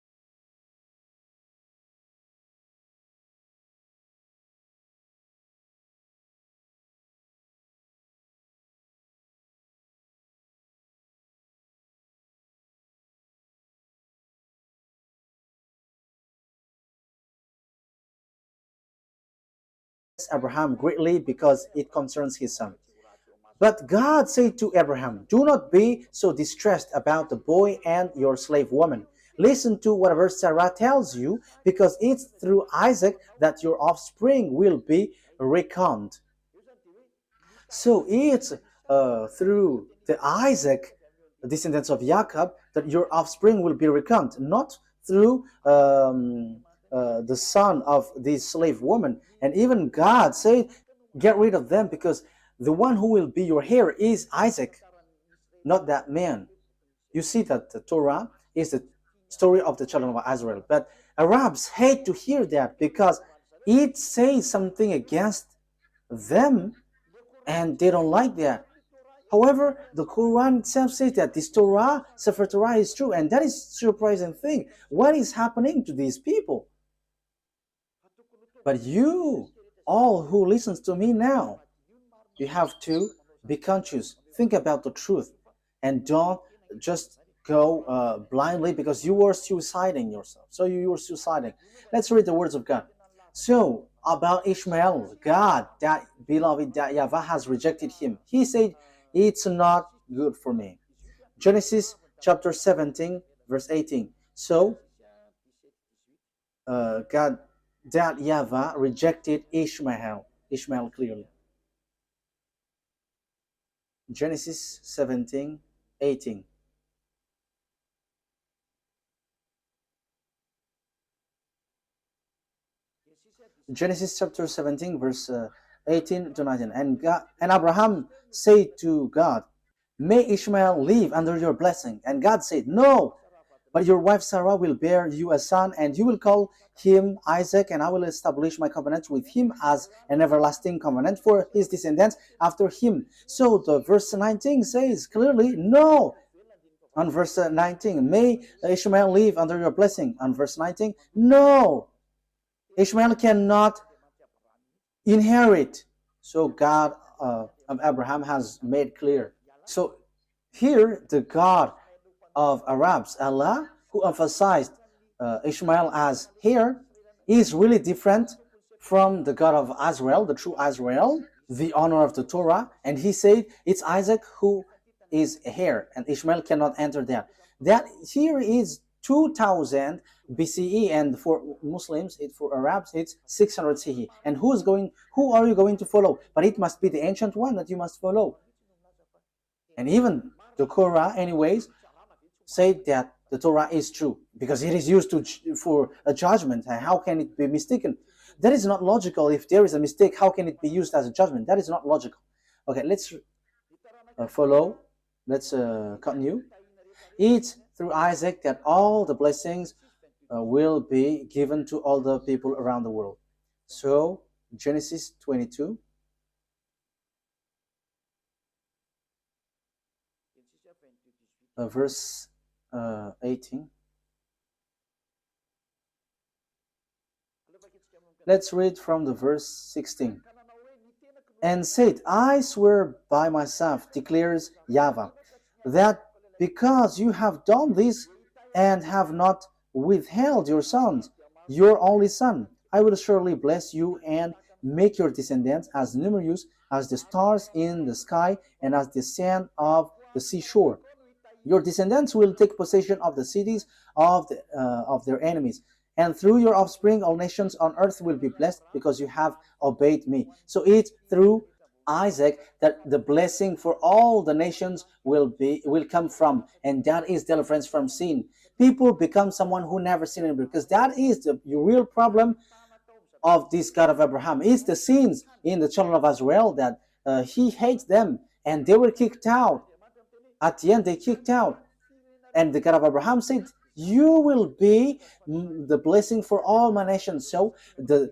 Abraham greatly because it concerns his son. But God said to Abraham, do not be so distressed about the boy and your slave woman. Listen to whatever Sarah tells you, because it's through Isaac that your offspring will be reckoned. So it's through the Isaac, the descendants of Jacob, that your offspring will be reckoned, not through the son of this slave woman. And even God said, get rid of them, because the one who will be your heir is Isaac, not that man. You see that the Torah is the story of the children of Israel. But Arabs hate to hear that because it says something against them, and they don't like that. However, the Quran itself says that this Torah, Sefer Torah, is true, and that is a surprising thing. What is happening to these people? But you, all who listens to me now, you have to be conscious. Think about the truth, and don't just go blindly, because you are suiciding yourself. So you are suiciding. Let's read the words of God. So about Ishmael, God, that beloved, that YAHVAH has rejected him. He said, it's not good for me. Genesis chapter 17, verse 18. So God, that YAHVAH rejected Ishmael clearly. Genesis 17:18. Genesis chapter 17, verse 18 to 19. And Abraham said to God, "May Ishmael live under your blessing." And God said, "No, but your wife Sarah will bear you a son, and you will call him Isaac, and I will establish my covenant with him as an everlasting covenant for his descendants after him." So the verse 19 says clearly, no. On verse 19, may Ishmael live under your blessing. On verse 19, no. Ishmael cannot inherit. So God of Abraham has made clear. So here the God of Arabs, Allah, who emphasized Ishmael as heir, is really different from the God of Israel, the true Israel, the honor of the Torah. And he said it's Isaac who is heir, and Ishmael cannot enter there. That here is 2000 BCE, and for Muslims, for Arabs, it's 600 CE. And who are you going to follow? But it must be the ancient one that you must follow. And even the Quran, anyways, said that the Torah is true because it is used for a judgment. How can it be mistaken? That is not logical. If there is a mistake, how can it be used as a judgment? That is not logical. Okay, let's follow. Let's continue. It's through Isaac that all the blessings will be given to all the people around the world. So Genesis 22. Verse 18. Let's read from the verse 16. And said, I swear by myself, declares YAHVAH, that because you have done this and have not withheld your sons, your only son, I will surely bless you and make your descendants as numerous as the stars in the sky and as the sand of the seashore. Your descendants will take possession of the cities of their enemies. And through your offspring, all nations on earth will be blessed because you have obeyed me. So it's through Isaac that the blessing for all the nations will come from, and that is deliverance from sin. People become someone who never sinned anymore, because that is the real problem of this God of Abraham. It's the sins in the children of Israel that he hates them, and they were kicked out. At the end, they kicked out, and the God of Abraham said, you will be the blessing for all my nations. So the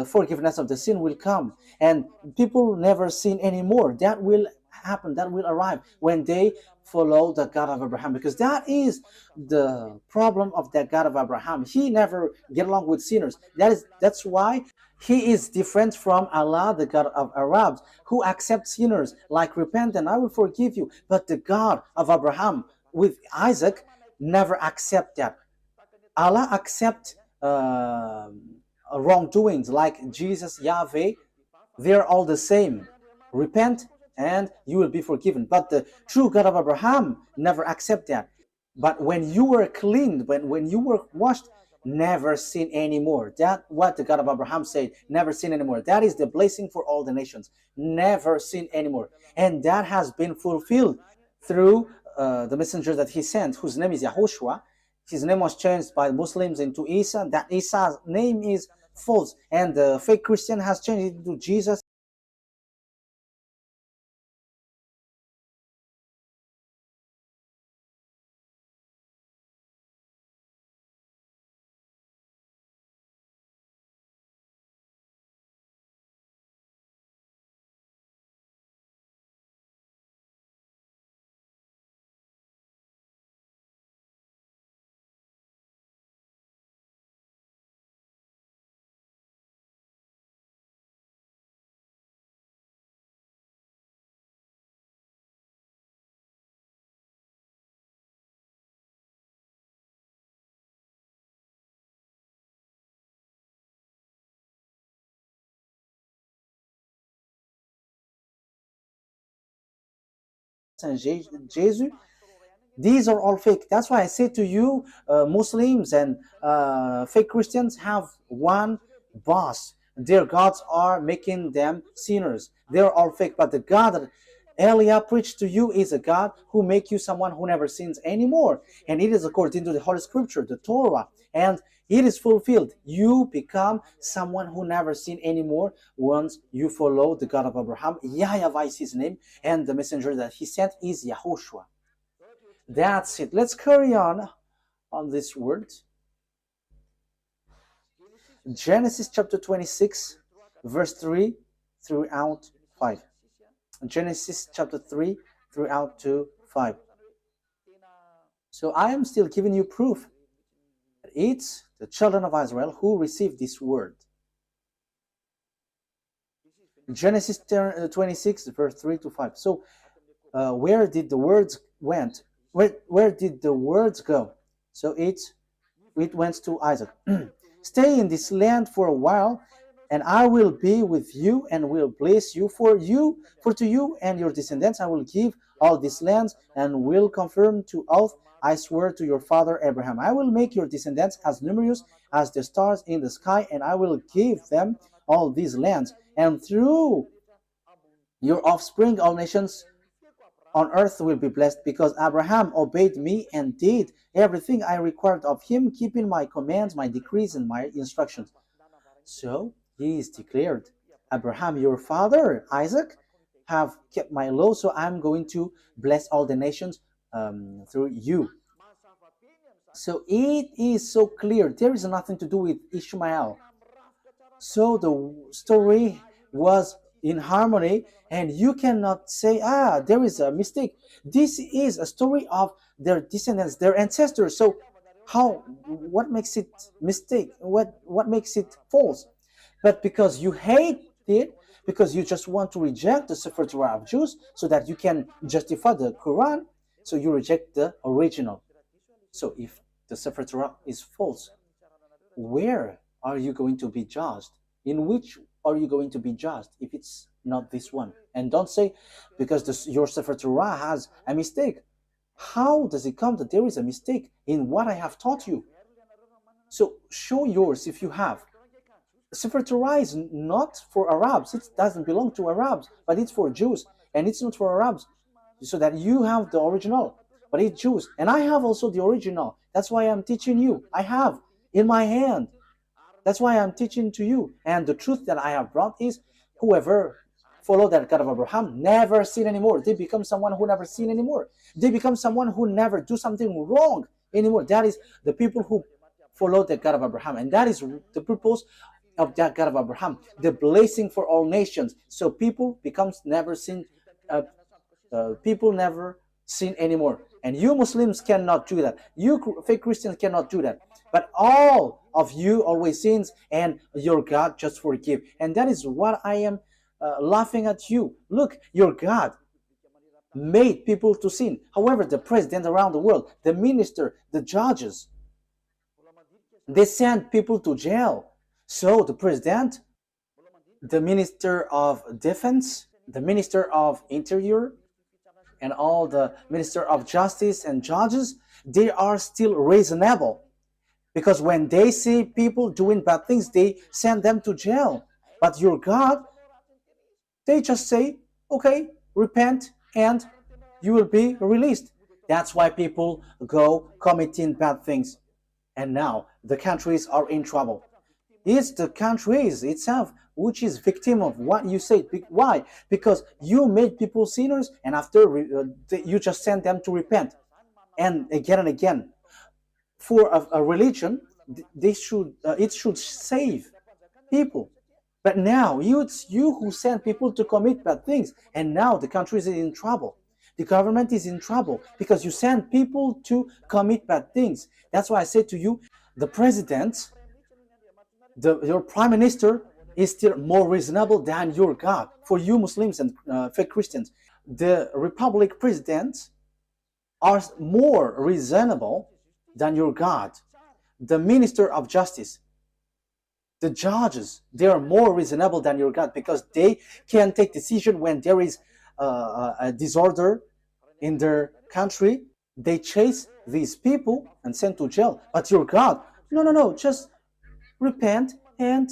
forgiveness of the sin will come, and people never sin anymore. That will happen, that will arrive when they follow the God of Abraham, because that is the problem of the God of Abraham. He never get along with sinners. That's why he is different from Allah, the God of Arabs, who accepts sinners, like repent and I will forgive you. But the God of Abraham with Isaac never accept that. Allah accept wrongdoings, like Jesus, YAHVAH. They're all the same. Repent and you will be forgiven. But the true God of Abraham never accept that. But when you were cleaned, when you were washed, never sin anymore. That's what the God of Abraham said. Never sin anymore. That is the blessing for all the nations. Never sin anymore. And that has been fulfilled through the messenger that he sent, whose name is YAHOSHUAH. His name was changed by Muslims into Isa. That Isa's name is false, and the fake Christian has changed it into Jesus. And Jesus, these are all fake. That's why I say to you, Muslims and fake Christians have one boss. Their gods are making them sinners. They're all fake. But the God Elia preached to you is a God who make you someone who never sins anymore. And it is according to the Holy Scripture, the Torah. And it is fulfilled. You become someone who never sin anymore once you follow the God of Abraham. YAHVAH is his name. And the messenger that he sent is YAHOSHUAH. That's it. Let's carry on this word. Genesis chapter 26, verse 3 throughout 5. Genesis chapter 3 throughout to 5. So I am still giving you proof that it's the children of Israel who received this word. Genesis 26 verse 3 to 5. So where did the words went? Where did the words go? So it went to Isaac. Stay in this land for a while, and I will be with you and will bless you. For to you and your descendants I will give all these lands, and will confirm to oath I swear to your father Abraham. I will make your descendants as numerous as the stars in the sky, and I will give them all these lands. And through your offspring all nations on earth will be blessed, because Abraham obeyed me and did everything I required of him, keeping my commands, my decrees, and my instructions. So he is declared, Abraham, your father, Isaac, have kept my law, so I'm going to bless all the nations through you. So it is so clear. There is nothing to do with Ishmael. So the story was in harmony, and you cannot say, there is a mistake. This is a story of their descendants, their ancestors. So what makes it mistake? What makes it false? But because you hate it, because you just want to reject the Sefer Torah of Jews so that you can justify the Quran, so you reject the original. So if the Sefer Torah is false, where are you going to be judged? In which are you going to be judged if it's not this one? And don't say, because your Sefer Torah has a mistake. How does it come that there is a mistake in what I have taught you? So show yours if you have. Sefer Torah is not for Arabs. It doesn't belong to Arabs, but it's for Jews. And it's not for Arabs, so that you have the original, but it's Jews. And I have also the original. That's why I'm teaching you. I have in my hand. That's why I'm teaching to you. And the truth that I have brought is, whoever follow that God of Abraham never sin anymore. They become someone who never sin anymore. They become someone who never do something wrong anymore. That is the people who follow the God of Abraham. And that is the purpose of that God of Abraham, the blessing for all nations. So people becomes never sin. People never sin anymore. And you Muslims cannot do that. You fake Christians cannot do that. But all of you always sins, and your God just forgive. And that is what I am laughing at you. Look, your God made people to sin. However, the president around the world, the minister, the judges, they send people to jail. So the president, the minister of defense, the minister of interior, and all the minister of justice and judges, they are still reasonable. Because when they see people doing bad things, they send them to jail. But your God, they just say, okay, repent and you will be released. That's why people go committing bad things. And now the countries are in trouble. It's the countries itself which is victim of what you say. Why? Because you made people sinners, and after you just send them to repent. And again. For a religion, it should save people. But now it's you who send people to commit bad things, and now the country is in trouble. The government is in trouble because you send people to commit bad things. That's why I say to you, the president, your prime minister is still more reasonable than your God. For you Muslims and fake Christians, the republic presidents are more reasonable than your God. The minister of justice, the judges, they are more reasonable than your God, because they can take decision when there is a disorder in their country. They chase these people and send to jail. But your God, no, just repent and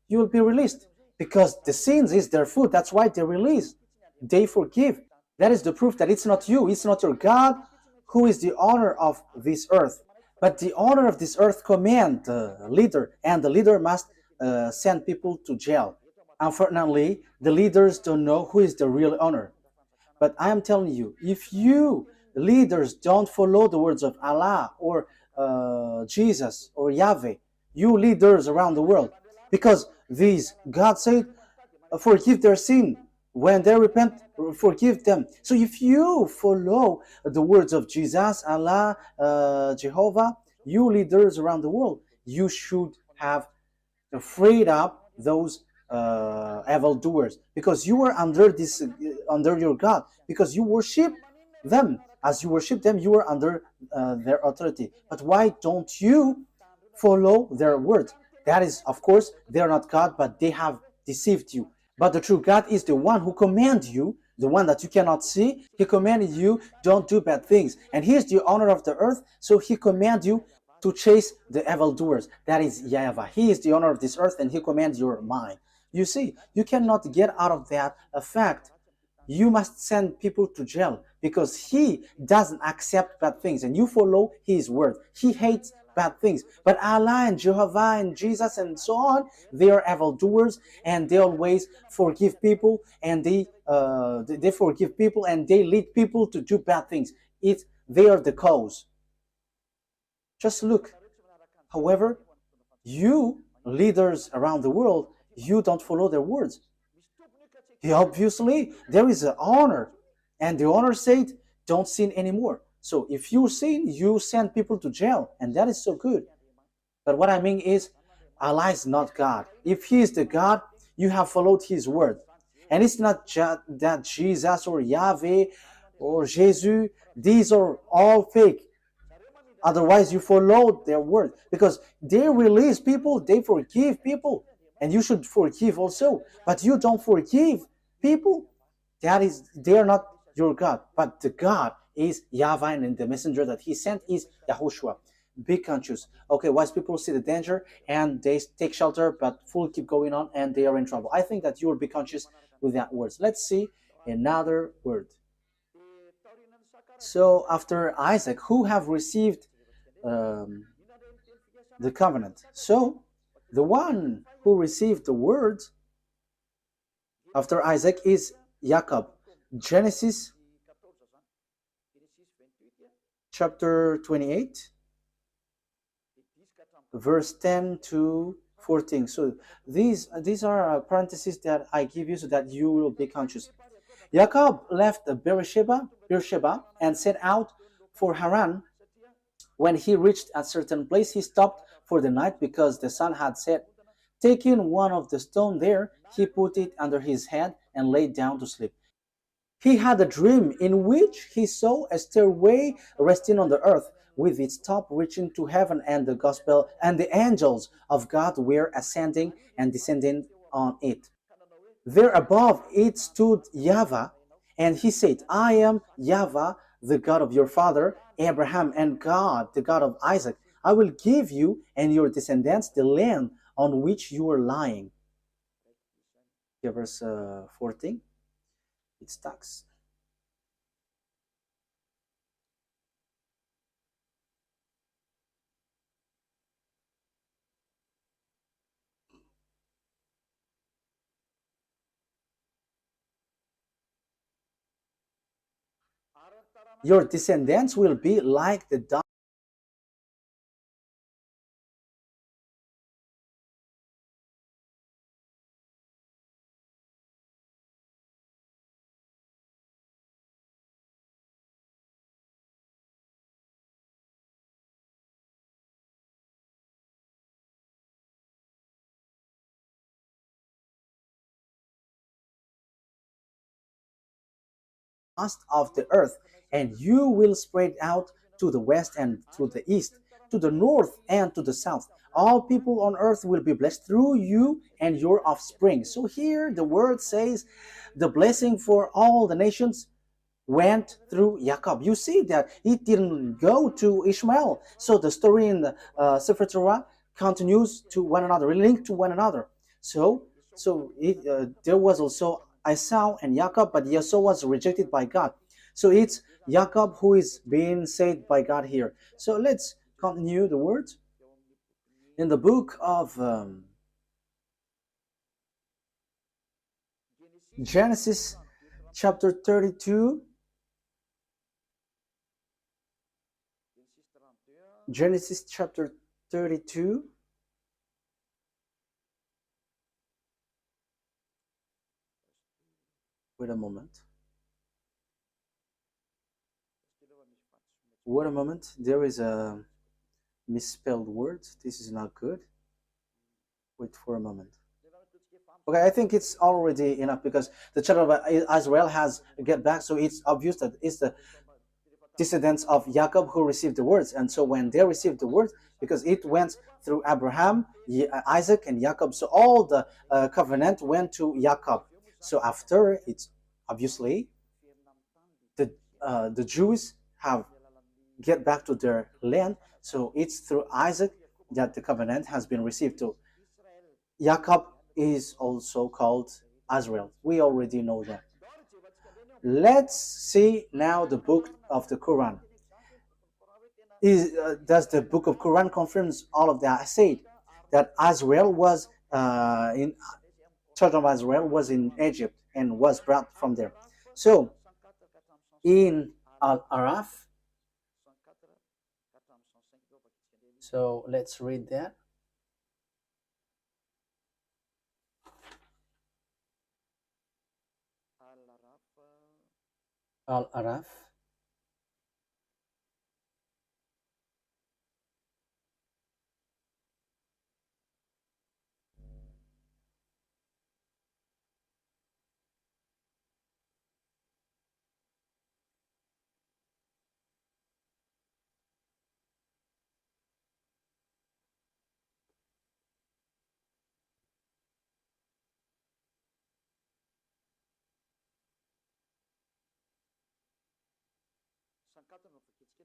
you will be released, because the sins is their food. That's why they release. They forgive. That is the proof that it's not you, it's not your God who is the owner of this earth. But the owner of this earth command the leader, and the leader must send people to jail. Unfortunately, the leaders don't know who is the real owner. But I am telling you, if you leaders don't follow the words of Allah or Jesus or Yahweh, you leaders around the world, because these, God said, forgive their sin. When they repent, forgive them. So if you follow the words of Jesus, Allah, Jehovah, you leaders around the world, you should have freed up those evildoers, because you are under this under your God, because you worship them. As you worship them, you are under their authority. But why don't you follow their word? That is, of course, they are not God, but they have deceived you. But the true God is the one who commands you, the one that you cannot see. He commanded you, don't do bad things. And he is the owner of the earth, so he commands you to chase the evildoers. That is YAHVAH. He is the owner of this earth, and he commands your mind. You see, you cannot get out of that fact. You must send people to jail because he doesn't accept bad things, and you follow his word. He hates bad things. But Allah and Jehovah and Jesus and so on, they are evildoers, and they always forgive people, and they forgive people, and they lead people to do bad things. They are the cause. Just look. However, you leaders around the world, you don't follow their words. Obviously, there is an honor, and the honor said, don't sin anymore. So if you sin, you send people to jail, and that is so good. But what I mean is, Allah is not God. If he is the God, you have followed his word. And it's not that Jesus or Yahweh or Jesus, these are all fake. Otherwise, you follow their word, because they release people, they forgive people, and you should forgive also. But you don't forgive people, they are not your God. But the God is YAHVAH, and the messenger that he sent is YAHOSHUAH. Be conscious. Okay, wise people see the danger and they take shelter, but fool keep going on and they are in trouble. I think that you will be conscious with that words. Let's see another word. So after Isaac, who have received the covenant? So the one who received the word after Isaac is Jacob. Genesis chapter 28, verse 10 to 14. So these are parentheses that I give you so that you will be conscious. Jacob left Beersheba and set out for Haran. When he reached a certain place, he stopped for the night because the sun had set. Taking one of the stones there, he put it under his head and lay down to sleep. He had a dream in which he saw a stairway resting on the earth, with its top reaching to heaven, and the gospel and the angels of God were ascending and descending on it. There above it stood YAHVAH, and he said, I am YAHVAH, the God of your father Abraham, and God, the God of Isaac. I will give you and your descendants the land on which you are lying. Okay, verse 14. It stacks. Your descendants will be like the dust of the earth, and you will spread out to the west and to the east, to the north and to the south. All people on earth will be blessed through you and your offspring. So here the word says the blessing for all the nations went through Jacob. You see that it didn't go to Ishmael. So the story in the Sefer Torah continues to one another, linked to one another. So there was also Esau and Jacob, but Esau was rejected by God. So it's Jacob who is being saved by God here. So let's continue the words. In the book of Genesis chapter 32, Genesis chapter 32, wait a moment. Wait a moment. There is a misspelled word. This is not good. Wait for a moment. Okay, I think it's already enough because the children of Israel has get back, so it's obvious that it's the descendants of Jacob who received the words. And so when they received the words, because it went through Abraham, Isaac, and Jacob, so all the covenant went to Jacob. So after, it's obviously the Jews have get back to their land. So it's through Isaac that the covenant has been received to. Jacob is also called Israel. We already know that. Let's see now the book of the Quran. Does the book of Quran confirms all of that? I said that Israel was in children of Israel was in Egypt and was brought from there. So in Al-Araf, so let's read that. Al-Araf.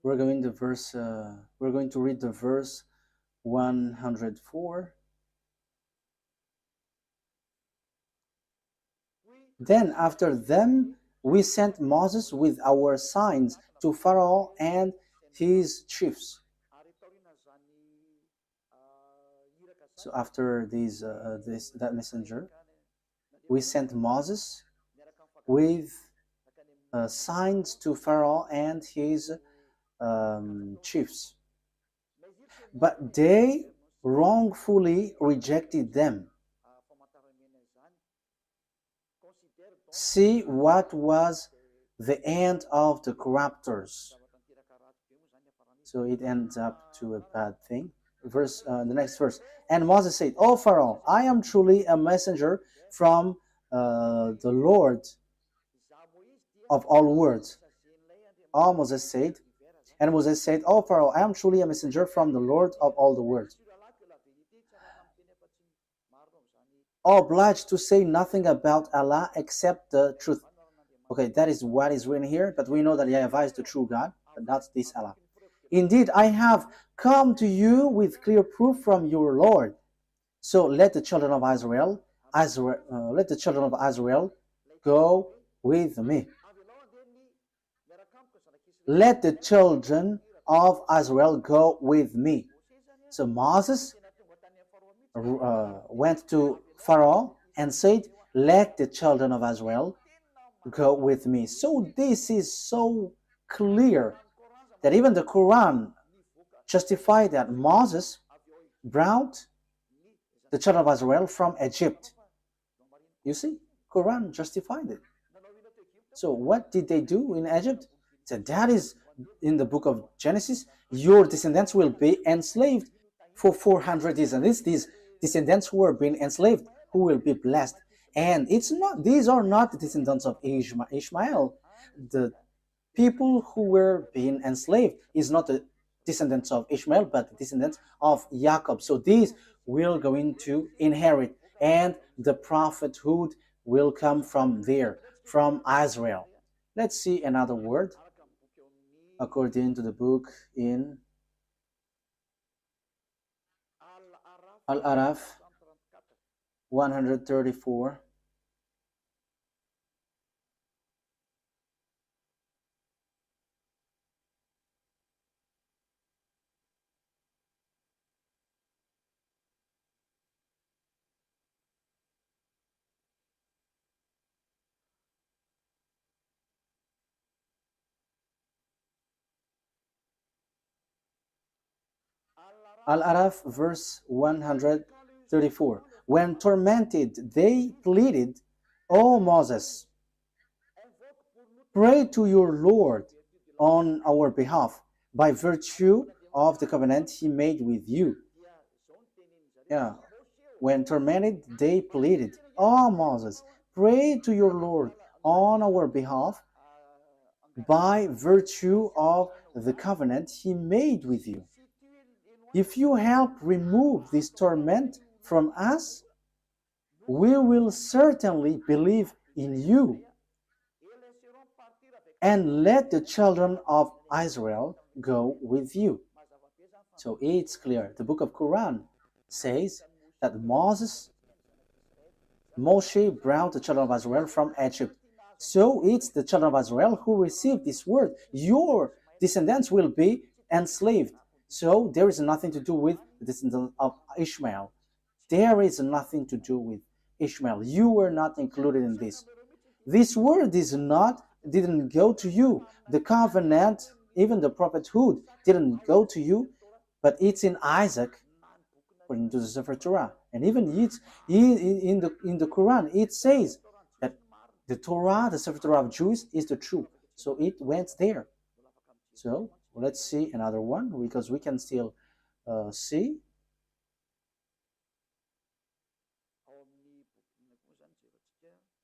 We're going to verse. We're going to read the verse 104. Then after them we sent Moses with our signs to Pharaoh and his chiefs. So after that messenger, we sent Moses with signs to Pharaoh and his chiefs. But they wrongfully rejected them. See what was the end of the corruptors. So it ends up to a bad thing. The next verse. And Moses said, "O Pharaoh, I am truly a messenger from the Lord of all words." And Moses said, "O Pharaoh, I am truly a messenger from the Lord of all the words." Obliged to say nothing about Allah except the truth. Okay, that is what is written here, but we know that YAHVAH is the true God, but not this Allah. Indeed, I have come to you with clear proof from your Lord. So let the children of Israel go with me. Let the children of Israel go with me. So Moses went to Pharaoh and said, "Let the children of Israel go with me." So this is so clear that even the Quran justified that Moses brought the children of Israel from Egypt. You see, Quran justified it. So what did they do in Egypt? So that is in the book of Genesis. Your descendants will be enslaved for 400 years, and these descendants who are being enslaved, who will be blessed. And it's not; these are not the descendants of Ishmael. The people who were being enslaved is not the descendants of Ishmael, but the descendants of Jacob. So these will going to inherit, and the prophethood will come from there, from Israel. Let's see another word according to the book in Al-Araf 134. Al-Araf, verse 134. When tormented, they pleaded, O Moses, pray to your Lord on our behalf by virtue of the covenant he made with you. Yeah. When tormented, they pleaded, O Moses, pray to your Lord on our behalf by virtue of the covenant he made with you. If you help remove this torment from us, we will certainly believe in you. And let the children of Israel go with you. So it's clear. The book of Quran says that Moshe brought the children of Israel from Egypt. So it's the children of Israel who received this word. Your descendants will be enslaved. So there is nothing to do with the descendants of Ishmael. There is nothing to do with Ishmael. You were not included in this. This word didn't go to you. The covenant, even the prophethood, didn't go to you, but it's in Isaac, according to the Sefer Torah. And even it's in the Quran, it says that the Torah, the Sefer Torah of Jews, is the truth. So it went there. So let's see another one, because we can still see.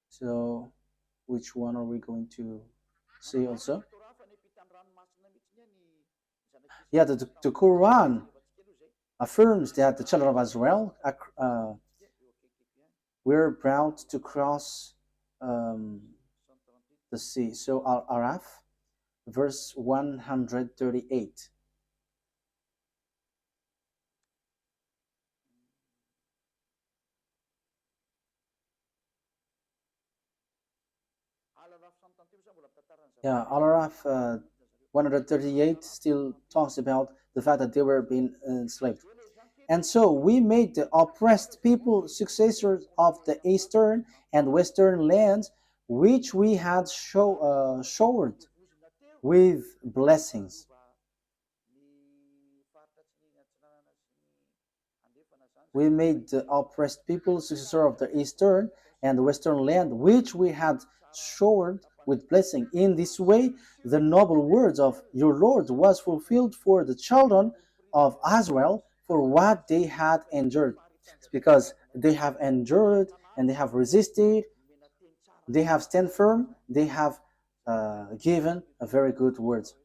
So which one are we going to see also? Yeah, the Quran affirms that the children of Israel were brought to cross the sea. So Al-Araf, verse 138. Yeah, Al-Araf 138 still talks about the fact that they were being enslaved. And so we made the oppressed people successors of the eastern and western lands, which we had showered with blessings. We made the oppressed people successor of the eastern and the western land, which we had showered with blessing. In this way, the noble words of your Lord was fulfilled for the children of Israel for what they had endured. It's because they have endured and they have resisted, they have stand firm, they have given a very good words.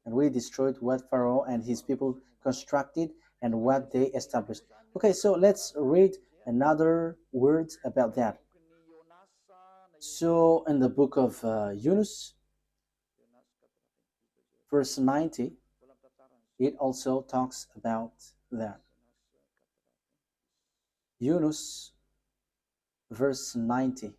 And we destroyed what Pharaoh and his people constructed and what they established. Okay, so let's read another words about that. So in the book of Yunus, verse 90, it also talks about that. Yunus, verse 90.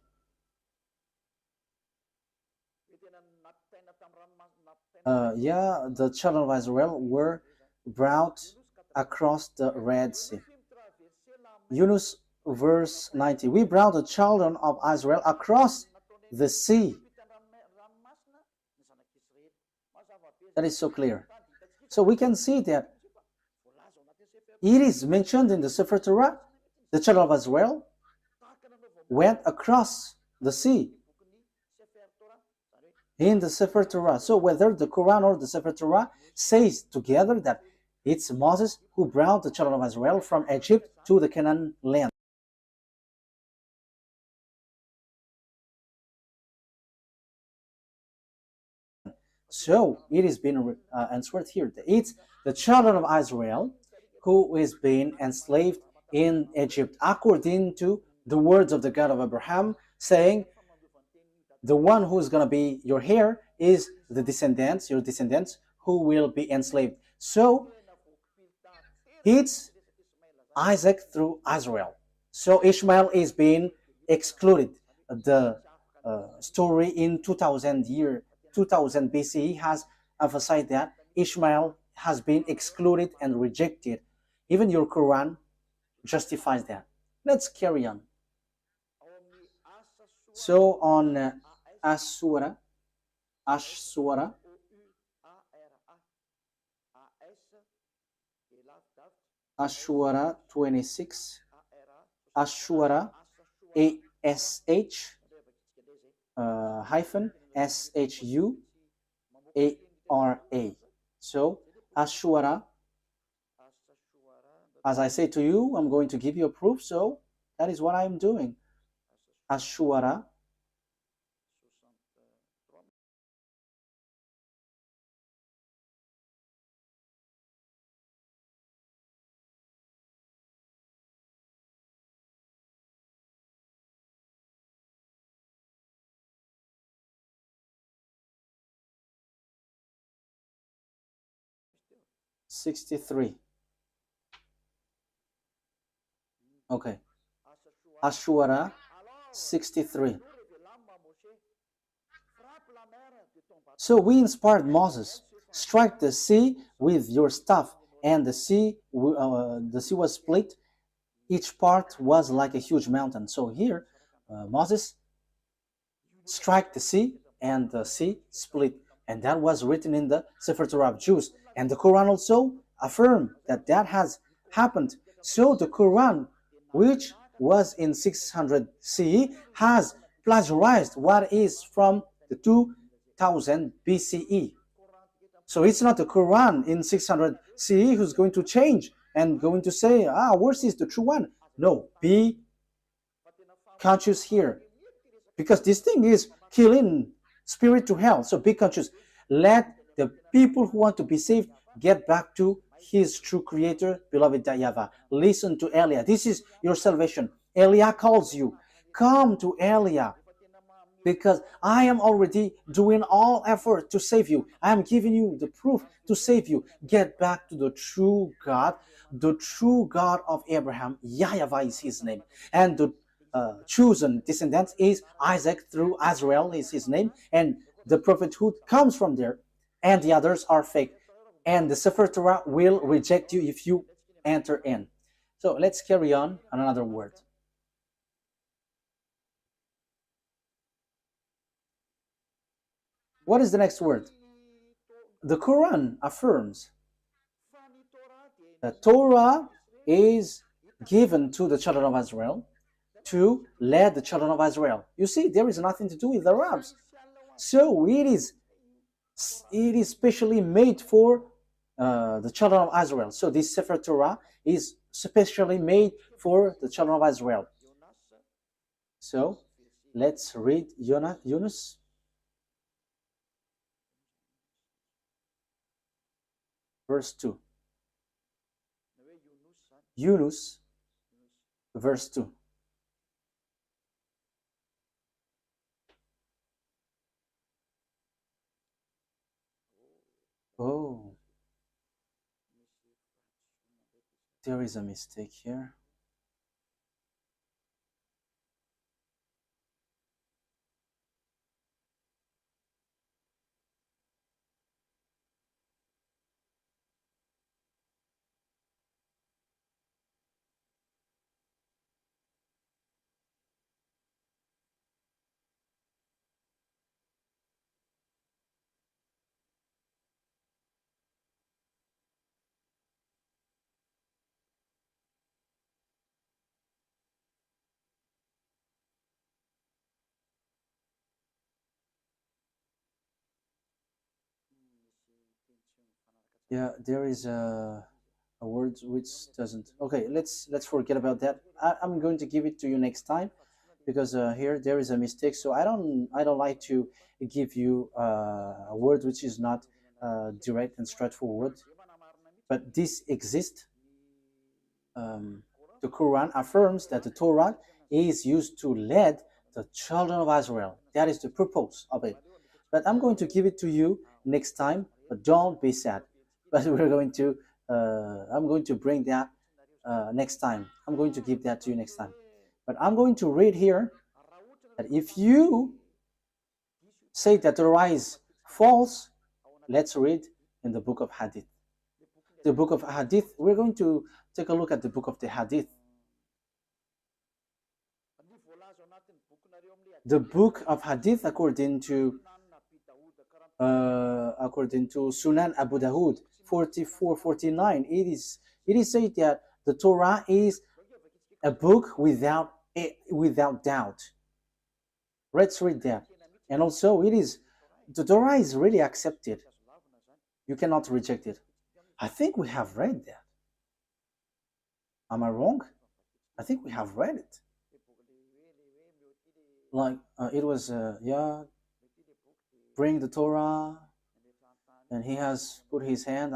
The children of Israel were brought across the Red Sea. Yunus, verse 90. We brought the children of Israel across the sea. That is so clear. So we can see that it is mentioned in the Sefer Torah. The children of Israel went across the sea in the Sefer Torah. So whether the Quran or the Sefer Torah says together that it's Moses who brought the children of Israel from Egypt to the Canaan land. So it is being answered here. It's the children of Israel who is being enslaved in Egypt, according to the words of the God of Abraham, saying, the one who is going to be your heir is the descendants, your descendants, who will be enslaved. So it's Isaac through Israel. So Ishmael is being excluded. The story in 2000 BCE has emphasized that Ishmael has been excluded and rejected. Even your Quran justifies that. Let's carry on. So on Ashura, Ashura 26, Ashura, ASH hyphen SHUARA. So Ashura, as I say to you, I'm going to give you a proof, so that is what I'm doing. Ashura 63. Okay. Ashura 63. So we inspired Moses, strike the sea with your staff, and the sea was split. Each part was like a huge mountain. So here, Moses strike the sea, and the sea split, and that was written in the Sefer Torah of Jews. And the Quran also affirmed that that has happened. So the Quran, which was in 600 CE, has plagiarized what is from the 2000 BCE. So it's not the Quran in 600 CE who's going to change and going to say, ours is the true one. No, be conscious here, because this thing is killing spirit to hell. So be conscious. Let the people who want to be saved get back to his true creator, beloved YAHVAH. Listen to Elia. This is your salvation. Elia calls you. Come to Elia, because I am already doing all effort to save you. I am giving you the proof to save you. Get back to the true God of Abraham. YAHVAH is his name. And the chosen descendant is Isaac through Azrael is his name. And the prophethood comes from there. And the others are fake. And the Sefer Torah will reject you if you enter in. So let's carry on another word. What is the next word? The Quran affirms that Torah is given to the children of Israel to lead the children of Israel. You see, there is nothing to do with the Arabs. So it is specially made for the children of Israel. So this Sefer Torah is specially made for the children of Israel. So let's read Yunus. Verse 2. Yunus, verse 2. Oh, there is a mistake here. Yeah, there is a word which doesn't. Okay, let's forget about that. I'm going to give it to you next time, because here there is a mistake. So I don't like to give you a word which is not direct and straightforward, but this exists. The Quran affirms that the Torah is used to lead the children of Israel. That is the purpose of it. But I'm going to give it to you next time. But don't be sad. But we're going to. I'm going to bring that next time. I'm going to give that to you next time. But I'm going to read here that if you say that the Torah is false, let's read in the book of Hadith. The book of Hadith, we're going to take a look at the book of the Hadith. The book of Hadith, according to Sunan Abu Dawud 4449, it is It is said that the Torah is a book without doubt. Let's read that. And also, the Torah is really accepted. You cannot reject it. I think we have read that. Am I wrong? I think we have read it. Like it was, yeah, bring the Torah, and he has put his hand.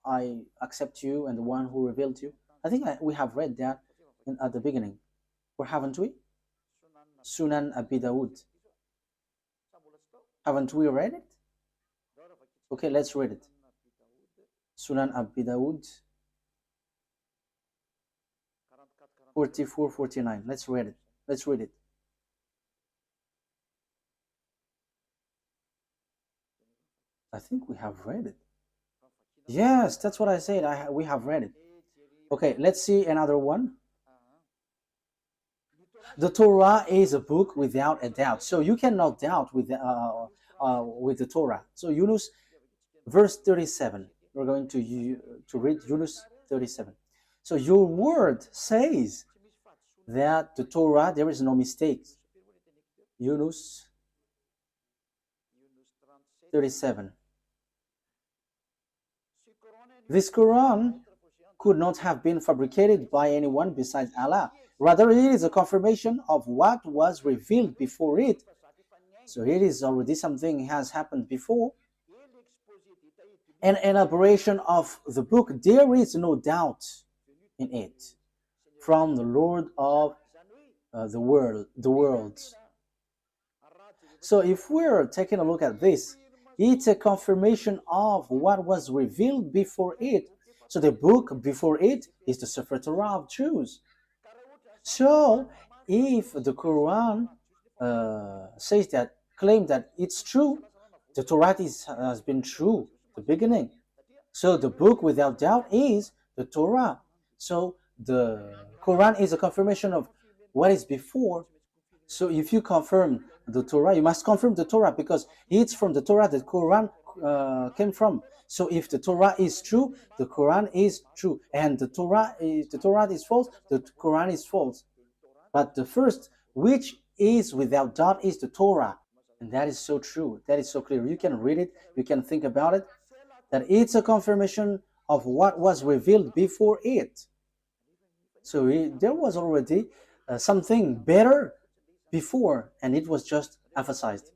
I accept you, and the one who revealed you. I think we have read that at the beginning, or haven't we? Sunan Abi Dawud. Haven't we read it? Okay, let's read it. Sunan Abi Dawud 44-49. Let's read it. Let's read it. I think we have read it. Yes, that's what I said. We have read it. Okay, let's see another one. The Torah is a book without a doubt. So you cannot doubt with the Torah. So Yunus, verse 37. We're going to read Yunus 37. So your word says that the Torah, there is no mistake. Yunus 37. This Quran could not have been fabricated by anyone besides Allah. Rather, it is a confirmation of what was revealed before it. So it is already something has happened before. An elaboration of the book, there is no doubt in it, from the Lord of the world. So if we're taking a look at this, it's a confirmation of what was revealed before it. So the book before it is the Sefer Torah of Jews. So if the Quran says that, claim that it's true, the Torah has been true the beginning. So the book without doubt is the Torah. So the Quran is a confirmation of what is before. So if you confirm the Torah, you must confirm the Torah because it's from the Torah that Quran came from. So if the Torah is true, the Quran is true, and the Torah is false, the Quran is false. But the first, which is without doubt, is the Torah, and that is so true. That is so clear. You can read it, you can think about it, that it's a confirmation of what was revealed before it. So there was already something better before, and it was just emphasized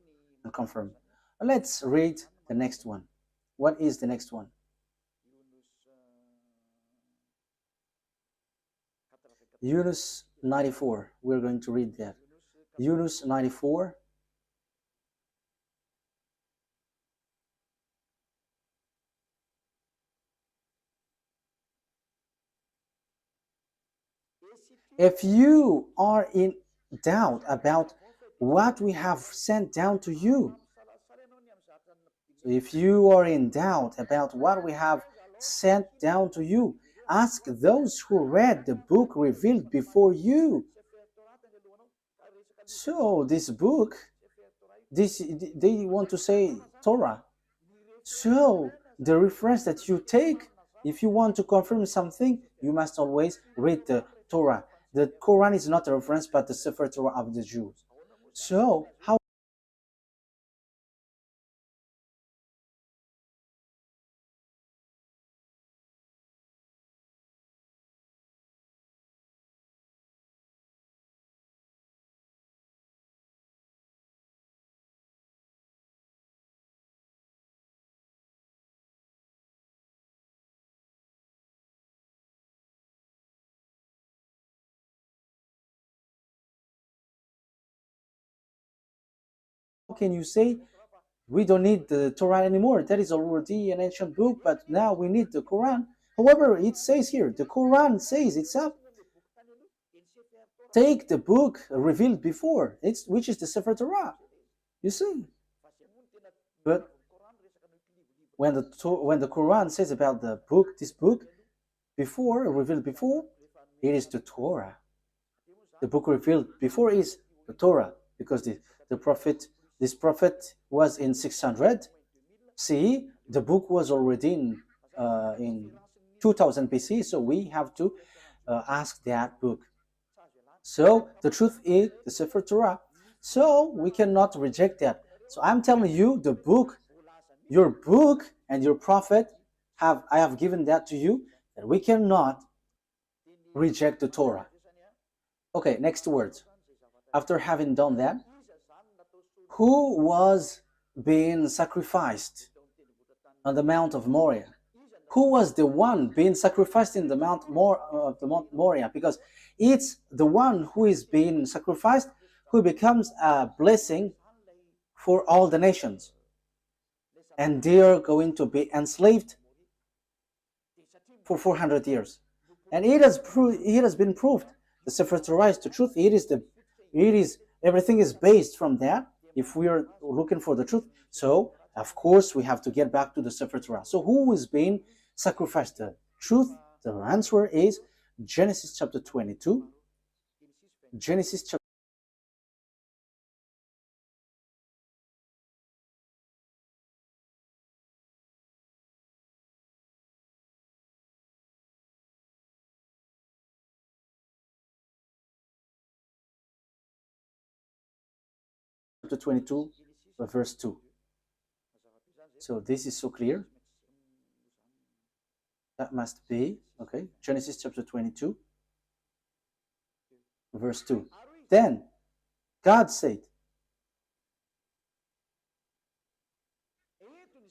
and confirmed. Let's read the next one. What is the next one? Yunus 94. We're going to read that. Yunus 94. If you are in doubt about what we have sent down to you, if you are in doubt about what we have sent down to you, ask those who read the book revealed before you. So this book, they want to say Torah. So the reference that you take, if you want to confirm something, you must always read the Torah. The Quran is not a reference, but the Sefer Torah of the Jews. So how can you say we don't need the Torah anymore? That is already an ancient book, but now we need the Quran. However, it says here, the Quran says itself, take the book revealed before, which is the Sefer Torah. You see? But when the Quran says about the book, this book, before, revealed before, it is the Torah. The book revealed before is the Torah, because this prophet was in 600. See, the book was already in 2000 BC. So we have to ask that book. So the truth is the Sefer Torah. So we cannot reject that. So I'm telling you, the book, your book and your prophet, I have given that to you, that we cannot reject the Torah. Okay, next words. After having done that, who was being sacrificed on the Mount of Moriah? Who was the one being sacrificed in the Mount Moriah? Because it's the one who is being sacrificed who becomes a blessing for all the nations. And they are going to be enslaved for 400 years. And it has been proved. The Sefer Torah is the truth. Everything is based from that. If we are looking for the truth, so of course we have to get back to the Sefer Torah. So who is being sacrificed? The truth, the answer is Genesis chapter 22. Genesis chapter 22, verse 2. So this is so clear. That must be, okay, Genesis chapter 22, verse 2. Then God said,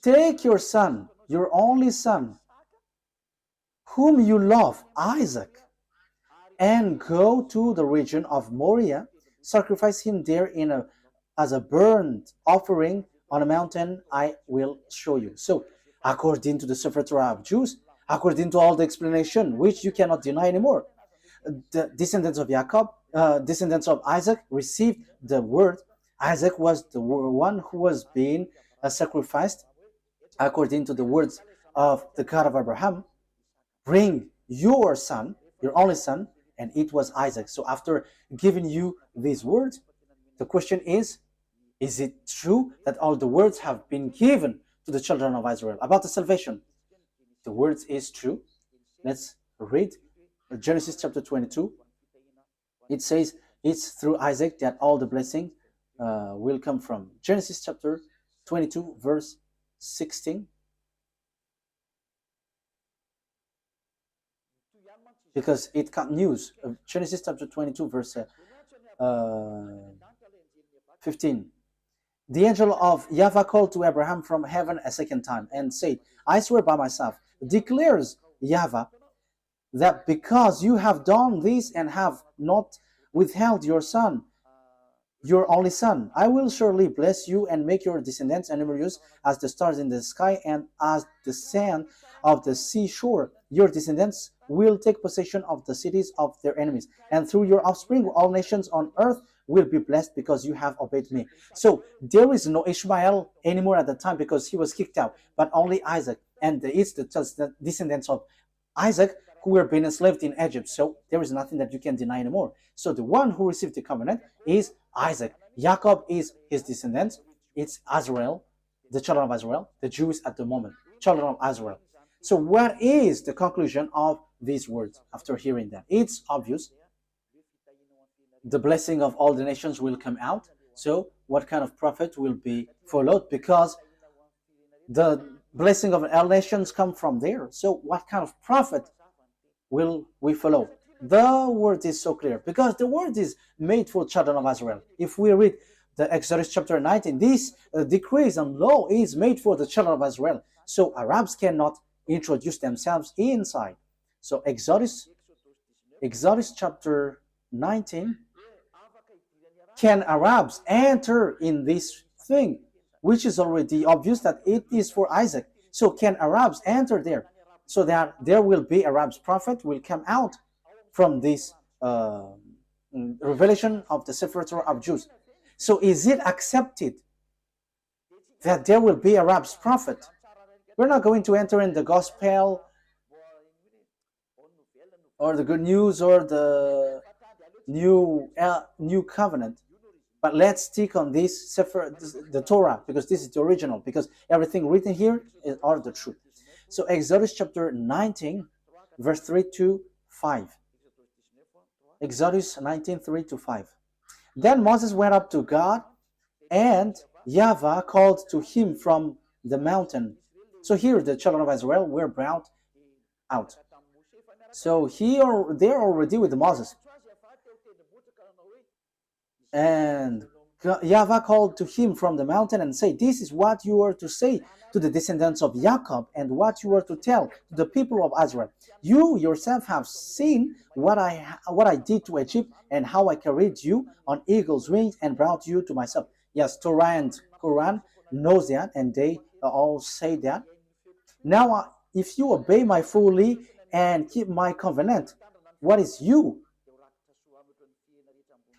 take your son, your only son, whom you love, Isaac, and go to the region of Moriah, sacrifice him there as a burnt offering on a mountain I will show you. So, according to the Sefer Torah of Jews, according to all the explanation, which you cannot deny anymore, the descendants of Jacob, descendants of Isaac, received the word. Isaac was the one who was being sacrificed according to the words of the God of Abraham. Bring your son, your only son, and it was Isaac. So after giving you these words, the question is it true that all the words have been given to the children of Israel about the salvation? The words is true. Let's read Genesis chapter 22. It says it's through Isaac that all the blessings will come from. Genesis chapter 22 verse 16. Because it continues. Genesis chapter 22 verse 15. The angel of YAHVAH called to Abraham from heaven a second time and said, I swear by myself, declares YAHVAH, that because you have done this and have not withheld your son, your only son, I will surely bless you and make your descendants numerous as the stars in the sky and as the sand of the seashore. Your descendants will take possession of the cities of their enemies, and through your offspring all nations on earth will be blessed because you have obeyed me. So there is no Ishmael anymore at the time because he was kicked out, but only Isaac, and it's the descendants of Isaac who were being enslaved in Egypt. So there is nothing that you can deny anymore. So the one who received the covenant is Isaac. Jacob is his descendants. It's Israel, the children of Israel, the Jews at the moment, children of Israel. So what is the conclusion of these words after hearing that? It's obvious. The blessing of all the nations will come out. So what kind of prophet will be followed? Because the blessing of all nations come from there. So what kind of prophet will we follow? The word is so clear because the word is made for children of Israel. If we read the Exodus chapter 19, this decrees and law is made for the children of Israel. So Arabs cannot introduce themselves inside. So Exodus chapter 19, can Arabs enter in this thing, which is already obvious that it is for Isaac? So can Arabs enter there? So that there will be Arabs prophet will come out from this revelation of the Sefer Torah of Jews. So is it accepted that there will be Arabs prophet? We're not going to enter in the gospel or the good news or the new covenant. But let's stick on this Sefer, the Torah, because this is the original, because everything written here are the truth. So Exodus chapter 19, verse 3 to 5. Exodus 19, 3 to 5. Then Moses went up to God, and YAHVAH called to him from the mountain. So here the children of Israel were brought out. So here they're already with Moses. And YAHVAH called to him from the mountain and said, this is what you are to say to the descendants of Jacob, and what you are to tell to the people of Israel. You yourself have seen what I did to Egypt, and how I carried you on eagle's wings and brought you to myself. Yes, Torah and Quran knows that, and they all say that. Now, if you obey my fully and keep my covenant, what is you?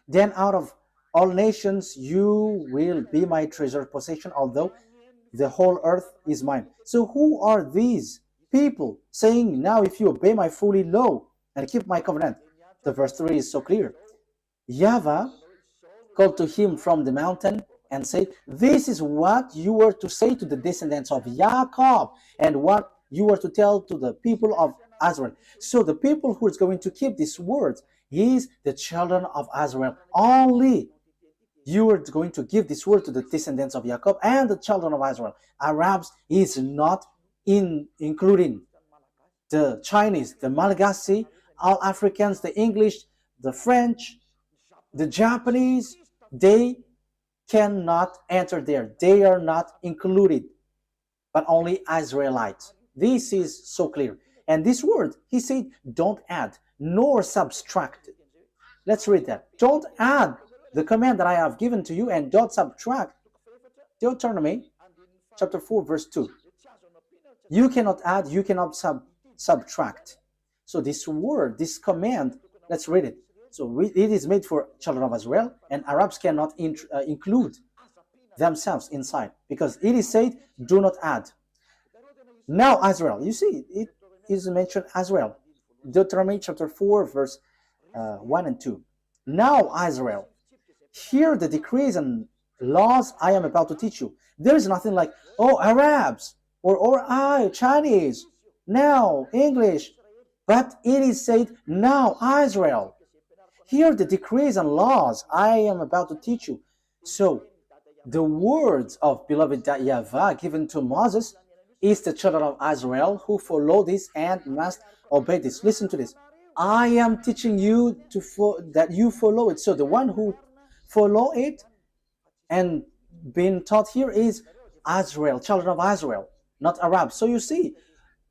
Then out of all nations you will be my treasured possession, although the whole earth is mine. So who are these people saying, now if you obey my fully law and keep my covenant? The verse 3 is so clear. YAHVAH called to him from the mountain and said, this is what you were to say to the descendants of Jacob, and what you were to tell to the people of Israel. So the people who is going to keep these words is the children of Israel. Only you are going to give this word to the descendants of Jacob and the children of Israel. Arabs is not including the Chinese, the Malagasy, all Africans, the English, the French, the Japanese. They cannot enter there. They are not included, but only Israelites. This is so clear. And this word, he said, don't add nor subtract. Let's read that. Don't add the command that I have given to you, and don't subtract. Deuteronomy chapter 4 verse 2. You cannot add, you cannot subtract. So this word, this command, let's read it. So it is made for children of Israel, and Arabs cannot include themselves inside, because it is said, do not add. Now Israel, you see, it is mentioned Israel. Deuteronomy chapter 4 verse 1 and 2. Now Israel, hear the decrees and laws I am about to teach you. There is nothing like, oh, Arabs, or I, Chinese, now English. But it is said, now Israel, hear the decrees and laws I am about to teach you. So the words of beloved YAHVAH given to Moses is the children of Israel who follow this and must obey this. Listen to this. I am teaching you that you follow it. So the one who follow it and being taught here is Israel, children of Israel, not Arabs. So you see,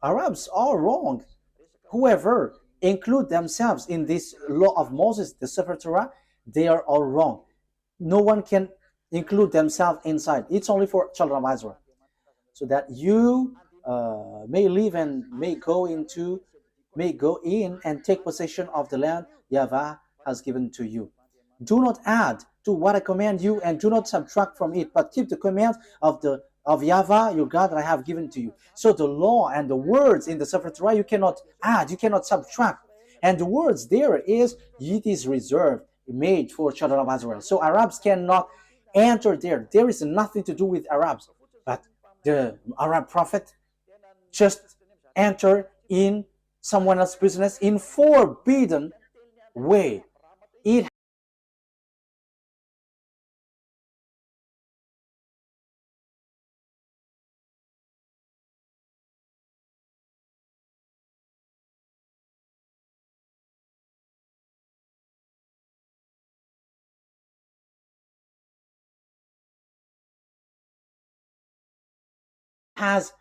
Arabs are wrong. Whoever include themselves in this law of Moses, the Sefer Torah, they are all wrong. No one can include themselves inside. It's only for children of Israel, so that you may live and may go in and take possession of the land YAHVAH has given to you. Do not add to what I command you, and do not subtract from it, but keep the commands of YAHVAH your God that I have given to you. So the law and the words in the Sefer Torah, you cannot add, you cannot subtract. And the words there is, it is reserved, made for children of Israel. So Arabs cannot enter there. There is nothing to do with Arabs. But the Arab prophet just enter in someone else's business in forbidden way. It has,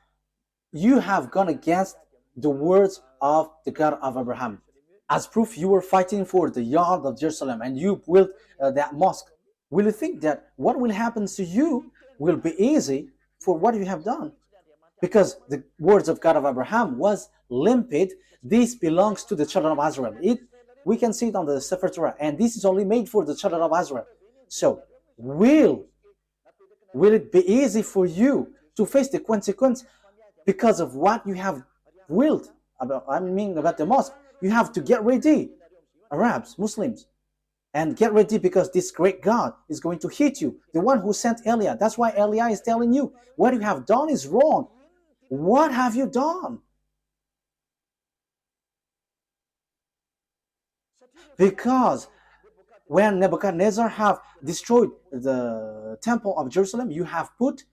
you have gone against the words of the God of Abraham. As proof, you were fighting for the yard of Jerusalem, and you built that mosque. Will you think that what will happen to you will be easy for what you have done? Because the words of God of Abraham was limpid. This belongs to the children of Israel. We can see it on the Sefer Torah, and this is only made for the children of Israel. So will it be easy for you to face the consequence because of what you have willed about the mosque? You have to get ready, Arabs, Muslims, and get ready, because this great God is going to hit you, the one who sent Eliah. That's why Eliah is telling you what you have done is wrong. What have you done? Because when Nebuchadnezzar have destroyed the temple of Jerusalem, you have built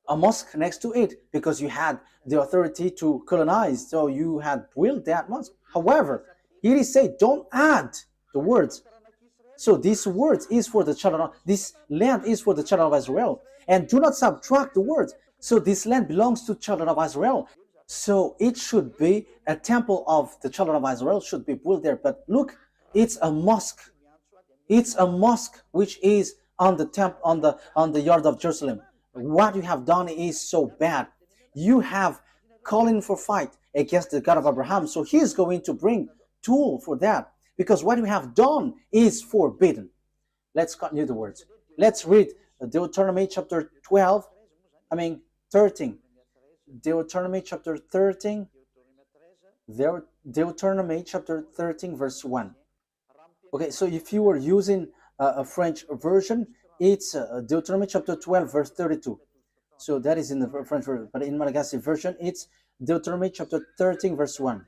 a mosque next to it, because you had the authority to colonize, so you had built that mosque. However, it is said, don't add the words. So this words is for the children of, this land is for the children of Israel, and do not subtract the words. So this land belongs to children of Israel. So it should be a temple of the children of Israel should be built there. But look, it's a mosque. It's a mosque which is on the temple, on the yard of Jerusalem. What you have done is so bad. You have calling for fight against the God of Abraham. So he is going to bring tool for that, because what you have done is forbidden. Let's continue the words. Let's read Deuteronomy chapter 13. Deuteronomy chapter 13. Deuteronomy chapter 13 verse 1. Okay, so if you were using a French version, it's Deuteronomy chapter 12 verse 32. So that is in the French version, but in Malagasy version, it's Deuteronomy chapter 13 verse 1.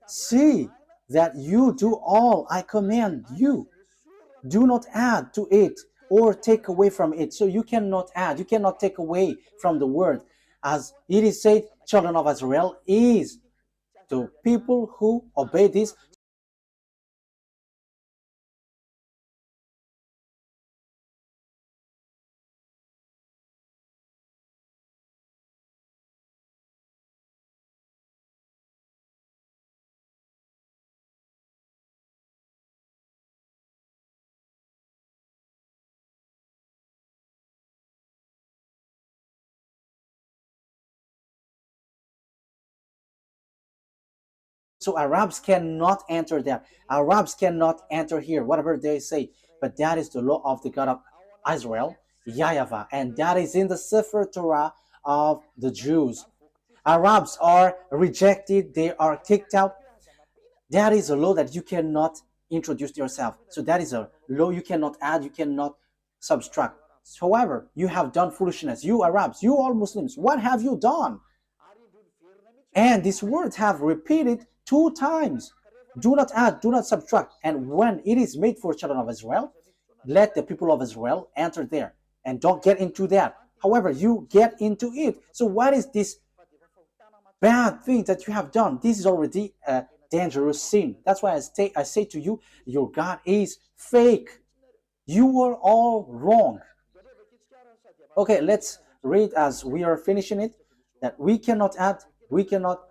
See that you do all I command you. Do not add to it or take away from it. So you cannot add, you cannot take away from the word. As it is said, children of Israel is the people who obey this. So Arabs cannot enter there. Arabs cannot enter here, whatever they say. But that is the law of the God of Israel, YAHVAH, and that is in the Sefer Torah of the Jews. Arabs are rejected, they are kicked out. That is a law that you cannot introduce yourself. So that is a law you cannot add, you cannot subtract. However, you have done foolishness. You Arabs, you all Muslims, what have you done? And these words have repeated 2 times. Do not add, do not subtract. And when it is made for children of Israel, let the people of Israel enter there. And don't get into that. However, you get into it. So what is this bad thing that you have done? This is already a dangerous sin. That's why I say to you, your God is fake. You are all wrong. Okay, let's read as we are finishing it, that we cannot add, we cannot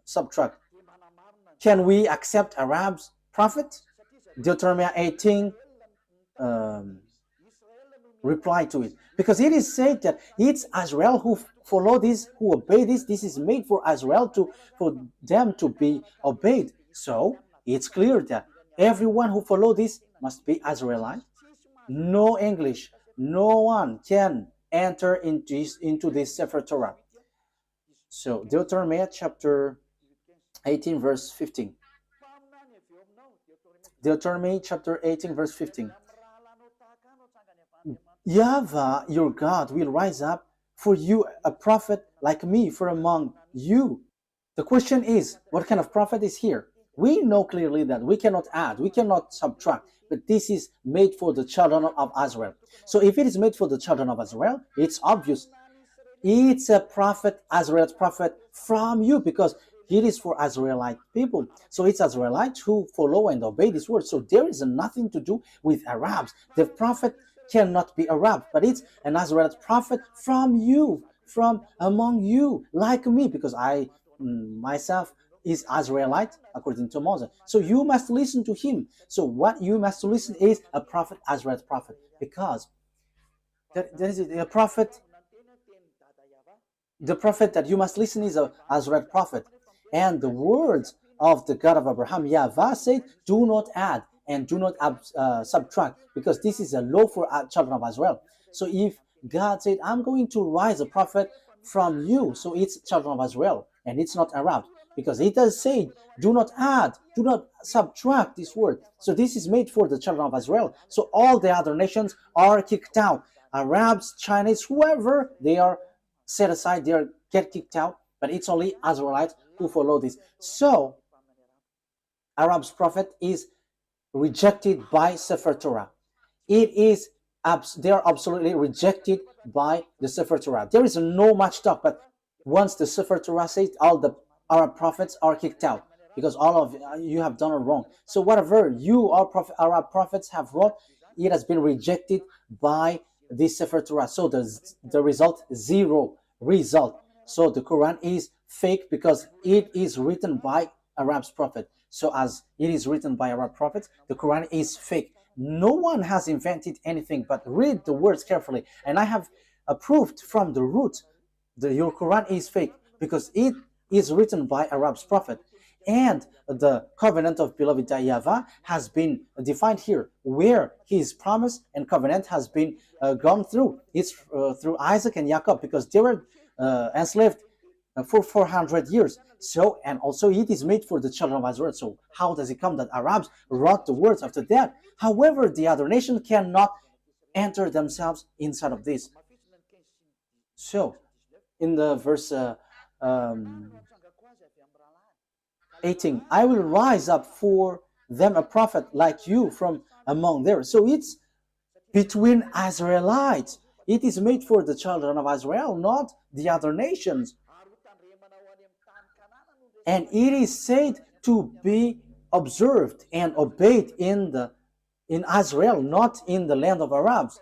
subtract. Can we accept Arab's prophet? Deuteronomy 18 reply to it, because it is said that it's Israel who follow this, who obey this. This is made for Israel for them to be obeyed. So it's clear that everyone who follow this must be Israelite. No English, no one can enter into this Sefer Torah. So Deuteronomy chapter 18 verse 15. Deuteronomy chapter 18 verse 15. YAHVAH, your God, will rise up for you a prophet like me from among you. The question is, what kind of prophet is here? We know clearly that we cannot add, we cannot subtract, but this is made for the children of Israel. So if it is made for the children of Israel, it's obvious. It's a prophet, Israel's prophet from you, because it is for Israelite people. So it's Israelites who follow and obey this word. So there is nothing to do with Arabs. The prophet cannot be Arab, but it's an Israelite prophet from you, from among you, like me, because I myself is Israelite according to Moses. So you must listen to him. So what you must listen is a prophet, Israelite prophet, because there is a prophet. The prophet that you must listen is a Israelite prophet. And the words of the God of Abraham, YAHVAH, said, do not add and do not subtract, because this is a law for children of Israel. So if God said, I'm going to rise a prophet from you, so it's children of Israel and it's not Arab, because it does say, do not add, do not subtract this word. So this is made for the children of Israel. So all the other nations are kicked out. Arabs, Chinese, whoever, they are set aside, they get kicked out. but it's only Israelites who follow this. So Arab's prophet is rejected by Sefer Torah. It is they are absolutely rejected by the Sefer Torah. There is no much talk, but once the Sefer Torah says, all the Arab prophets are kicked out because all of you have done it wrong. So whatever you Arab prophets have wrote, it has been rejected by the Sefer Torah. So the result, zero result. So the Quran is fake because it is written by Arab's prophet. So as it is written by Arab prophets, the Quran is fake. No one has invented anything, but read the words carefully. And I have proved from the root that your Quran is fake because it is written by Arab's prophet. And the covenant of beloved YAHVAH has been defined here, where his promise and covenant has been gone through. It's through Isaac and Jacob, because they were enslaved for 400 years. So, and also it is made for the children of Israel. So how does it come that Arabs wrote the words after that? However, the other nation cannot enter themselves inside of this. So in the verse 18, I will rise up for them a prophet like you from among theirs. So it's between Israelites. It is made for the children of Israel, not the other nations. And it is said to be observed and obeyed in Israel, not in the land of Arabs.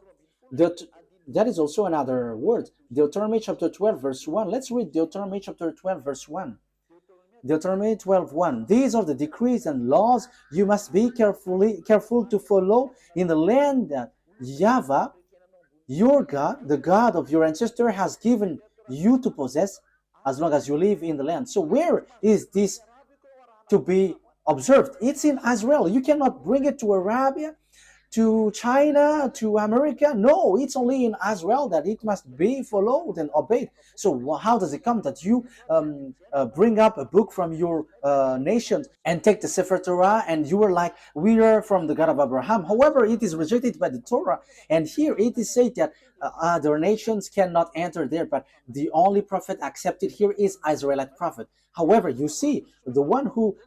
That is also another word. Deuteronomy chapter 12, verse 1. Let's read Deuteronomy chapter 12, verse 1. Deuteronomy 12:1. These are the decrees and laws you must be careful to follow in the land that YAHVAH, your God, the God of your ancestor, has given you to possess, as long as you live in the land. So where is this to be observed? It's in Israel. You cannot bring it to Arabia, to China, to America. No, it's only in Israel that it must be followed and obeyed. So how does it come that you bring up a book from your nation and take the Sefer Torah and you are like, we are from the God of Abraham? However, it is rejected by the Torah. And here it is said that other nations cannot enter there, but the only prophet accepted here is Israelite prophet. However, you see, the one who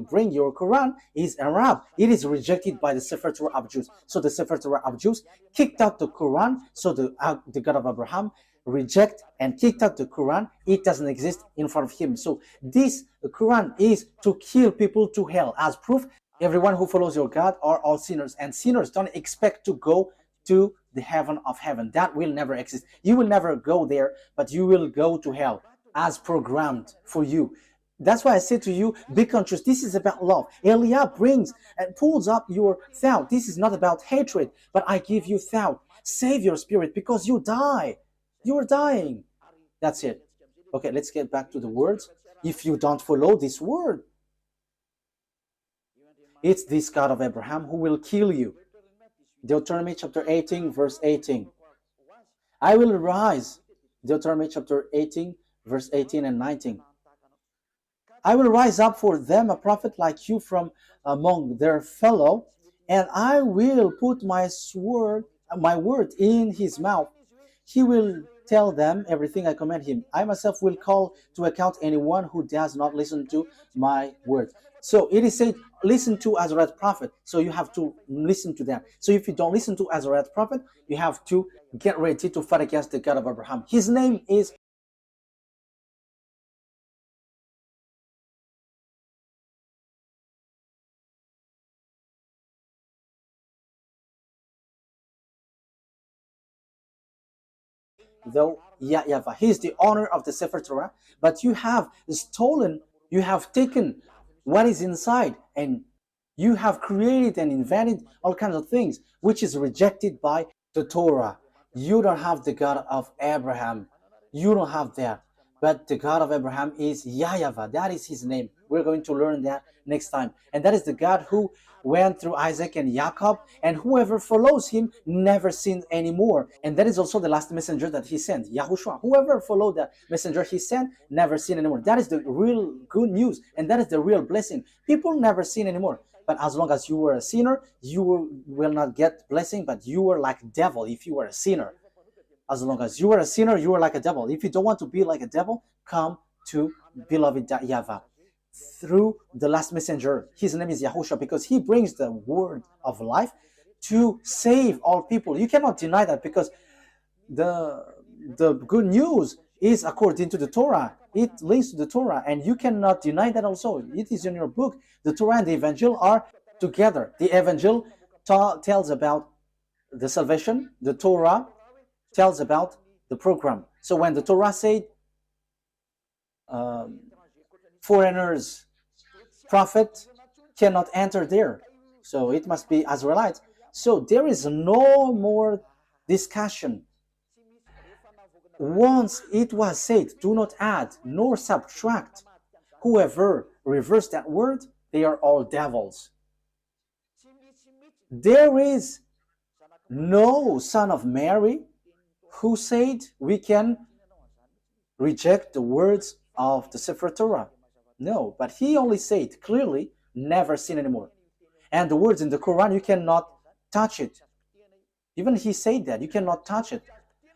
bring your Quran is Arab. It is rejected by the Sefer Torah of Jews. So the Sefer Torah of Jews kicked out the Quran. So the God of Abraham reject and kicked out the Quran. It doesn't exist in front of him. So this Quran is to kill people to hell. As proof, everyone who follows your God are all sinners. And sinners don't expect to go to the heaven of heaven. That will never exist. You will never go there, but you will go to hell as programmed for you. That's why I say to you, be conscious. This is about love. Eliah brings and pulls up your thought. This is not about hatred, but I give you thought. Save your spirit because you die. You are dying. That's it. Okay, let's get back to the words. If you don't follow this word, it's this God of Abraham who will kill you. Deuteronomy chapter 18, verse 18. I will rise. Deuteronomy chapter 18, verse 18 and 19. I will rise up for them a prophet like you from among their fellow, and I will put my word in his mouth. He will tell them everything I command him. I myself will call to account anyone who does not listen to my word. So it is said, listen to Azariah prophet. So you have to listen to them. So if you don't listen to Azariah prophet, you have to get ready to fight against the God of Abraham. His name is though YAHVAH. He is the owner of the Sefer Torah, but you have stolen, you have taken what is inside, and you have created and invented all kinds of things, which is rejected by the Torah. You don't have the God of Abraham. You don't have that. But the God of Abraham is YAHVAH. That is his name. We're going to learn that next time. And that is the God who went through Isaac and Jacob, and whoever follows him never sinned anymore. And that is also the last messenger that he sent, YAHOSHUAH. Whoever followed the messenger he sent never sinned anymore. That is the real good news, and that is the real blessing. People never sin anymore. But as long as you were a sinner, you will not get blessing, but you were like devil if you were a sinner. As long as you are a sinner, you are like a devil. If you don't want to be like a devil, come to beloved YAHVAH through the last messenger. His name is YAHOSHUAH, because he brings the word of life to save all people. You cannot deny that, because the good news is according to the Torah. It links to the Torah, and you cannot deny that also. It is in your book. The Torah and the Evangel are together. The Evangel tells about the salvation. The Torah tells about the program. So when the Torah said foreigners, prophet cannot enter there, so it must be Israelites. So there is no more discussion. Once it was said, do not add nor subtract, whoever reversed that word, they are all devils. There is no son of Mary who said we can reject the words of the Sefer Torah. No, but he only said clearly, never sin anymore. And the words in the Quran, you cannot touch it. Even he said that, you cannot touch it.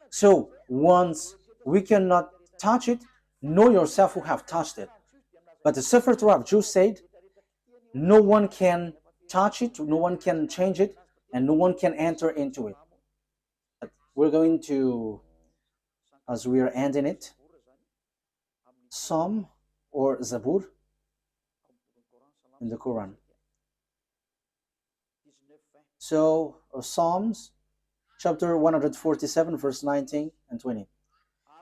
So once we cannot touch it, know yourself who have touched it. But the Sefer Torah of Jews said, no one can touch it, no one can change it, and no one can enter into it. But we're going to, as we are ending it, Psalm or Zabur in the Quran. So Psalms chapter 147 verse 19 and 20.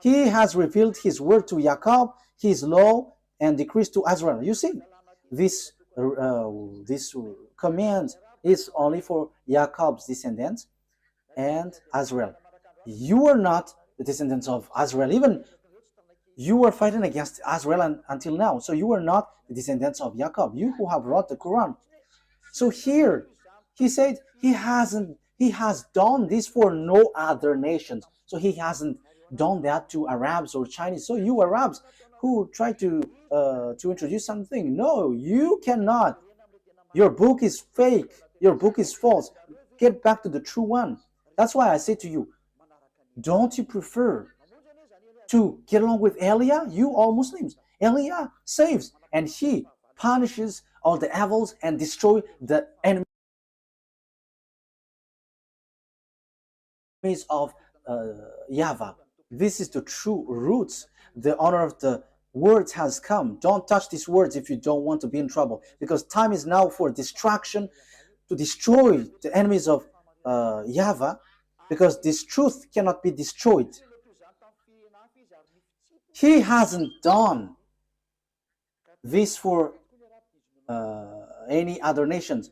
He has revealed his word to Jacob, his law and decrees to Israel. You see, this command is only for Jacob's descendants and Israel. You are not the descendants of Israel. Even you were fighting against Israel until now. So you are not the descendants of Jacob, you who have wrote the Quran. So here, he said he has done this for no other nations. So he hasn't done that to Arabs or Chinese. So you Arabs who try to introduce something, no, you cannot. Your book is fake. Your book is false. Get back to the true one. That's why I say to you, don't you prefer to get along with Elia? You all Muslims. Elia saves, and he punishes all the evils and destroy the enemies of YAHVAH. This is the true roots. The honor of the words has come. Don't touch these words if you don't want to be in trouble, because time is now for destruction, to destroy the enemies of YAHVAH, because this truth cannot be destroyed. He hasn't done this for any other nations.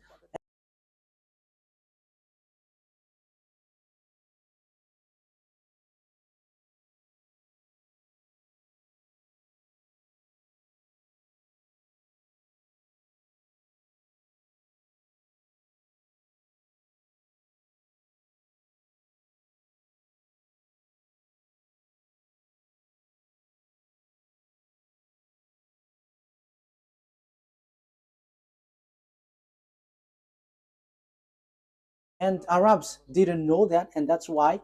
And Arabs didn't know that, and that's why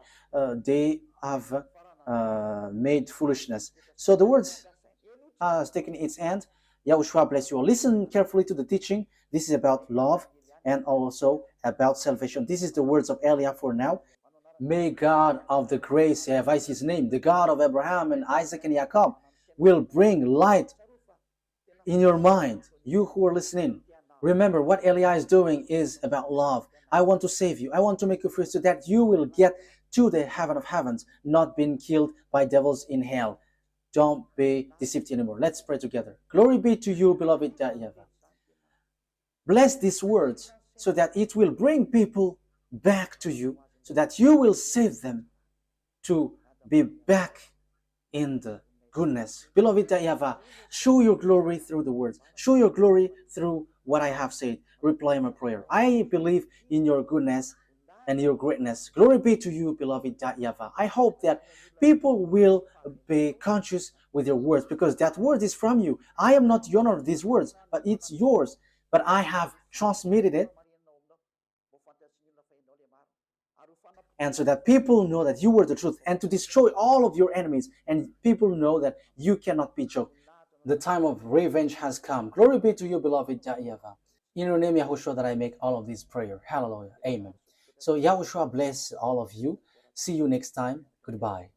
they have made foolishness. So the words has taken its end. YAHOSHUAH bless you all. Listen carefully to the teaching. This is about love and also about salvation. This is the words of Elia for now. May God of the grace, YAHVAH is his name, the God of Abraham and Isaac and Jacob, will bring light in your mind. You who are listening, remember what Elia is doing is about love. I want to save you. I want to make you free so that you will get to the heaven of heavens, not being killed by devils in hell. Don't be deceived anymore. Let's pray together. Glory be to you, beloved YAHVAH. Bless these words so that it will bring people back to you, so that you will save them to be back in the goodness. Beloved YAHVAH, show your glory through the words. Show your glory through what I have said. Reply my prayer. I believe in your goodness and your greatness. Glory be to you, beloved YAHVAH. I hope that people will be conscious with your words, because that word is from you. I am not the owner of these words, but it's yours. But I have transmitted it and so that people know that you were the truth, and to destroy all of your enemies, and people know that you cannot be joked. The time of revenge has come. Glory be to you, beloved YAHVAH. In your name, Yahushua, that I make all of these prayer. Hallelujah. Amen. So Yahushua bless all of you. See you next time. Goodbye.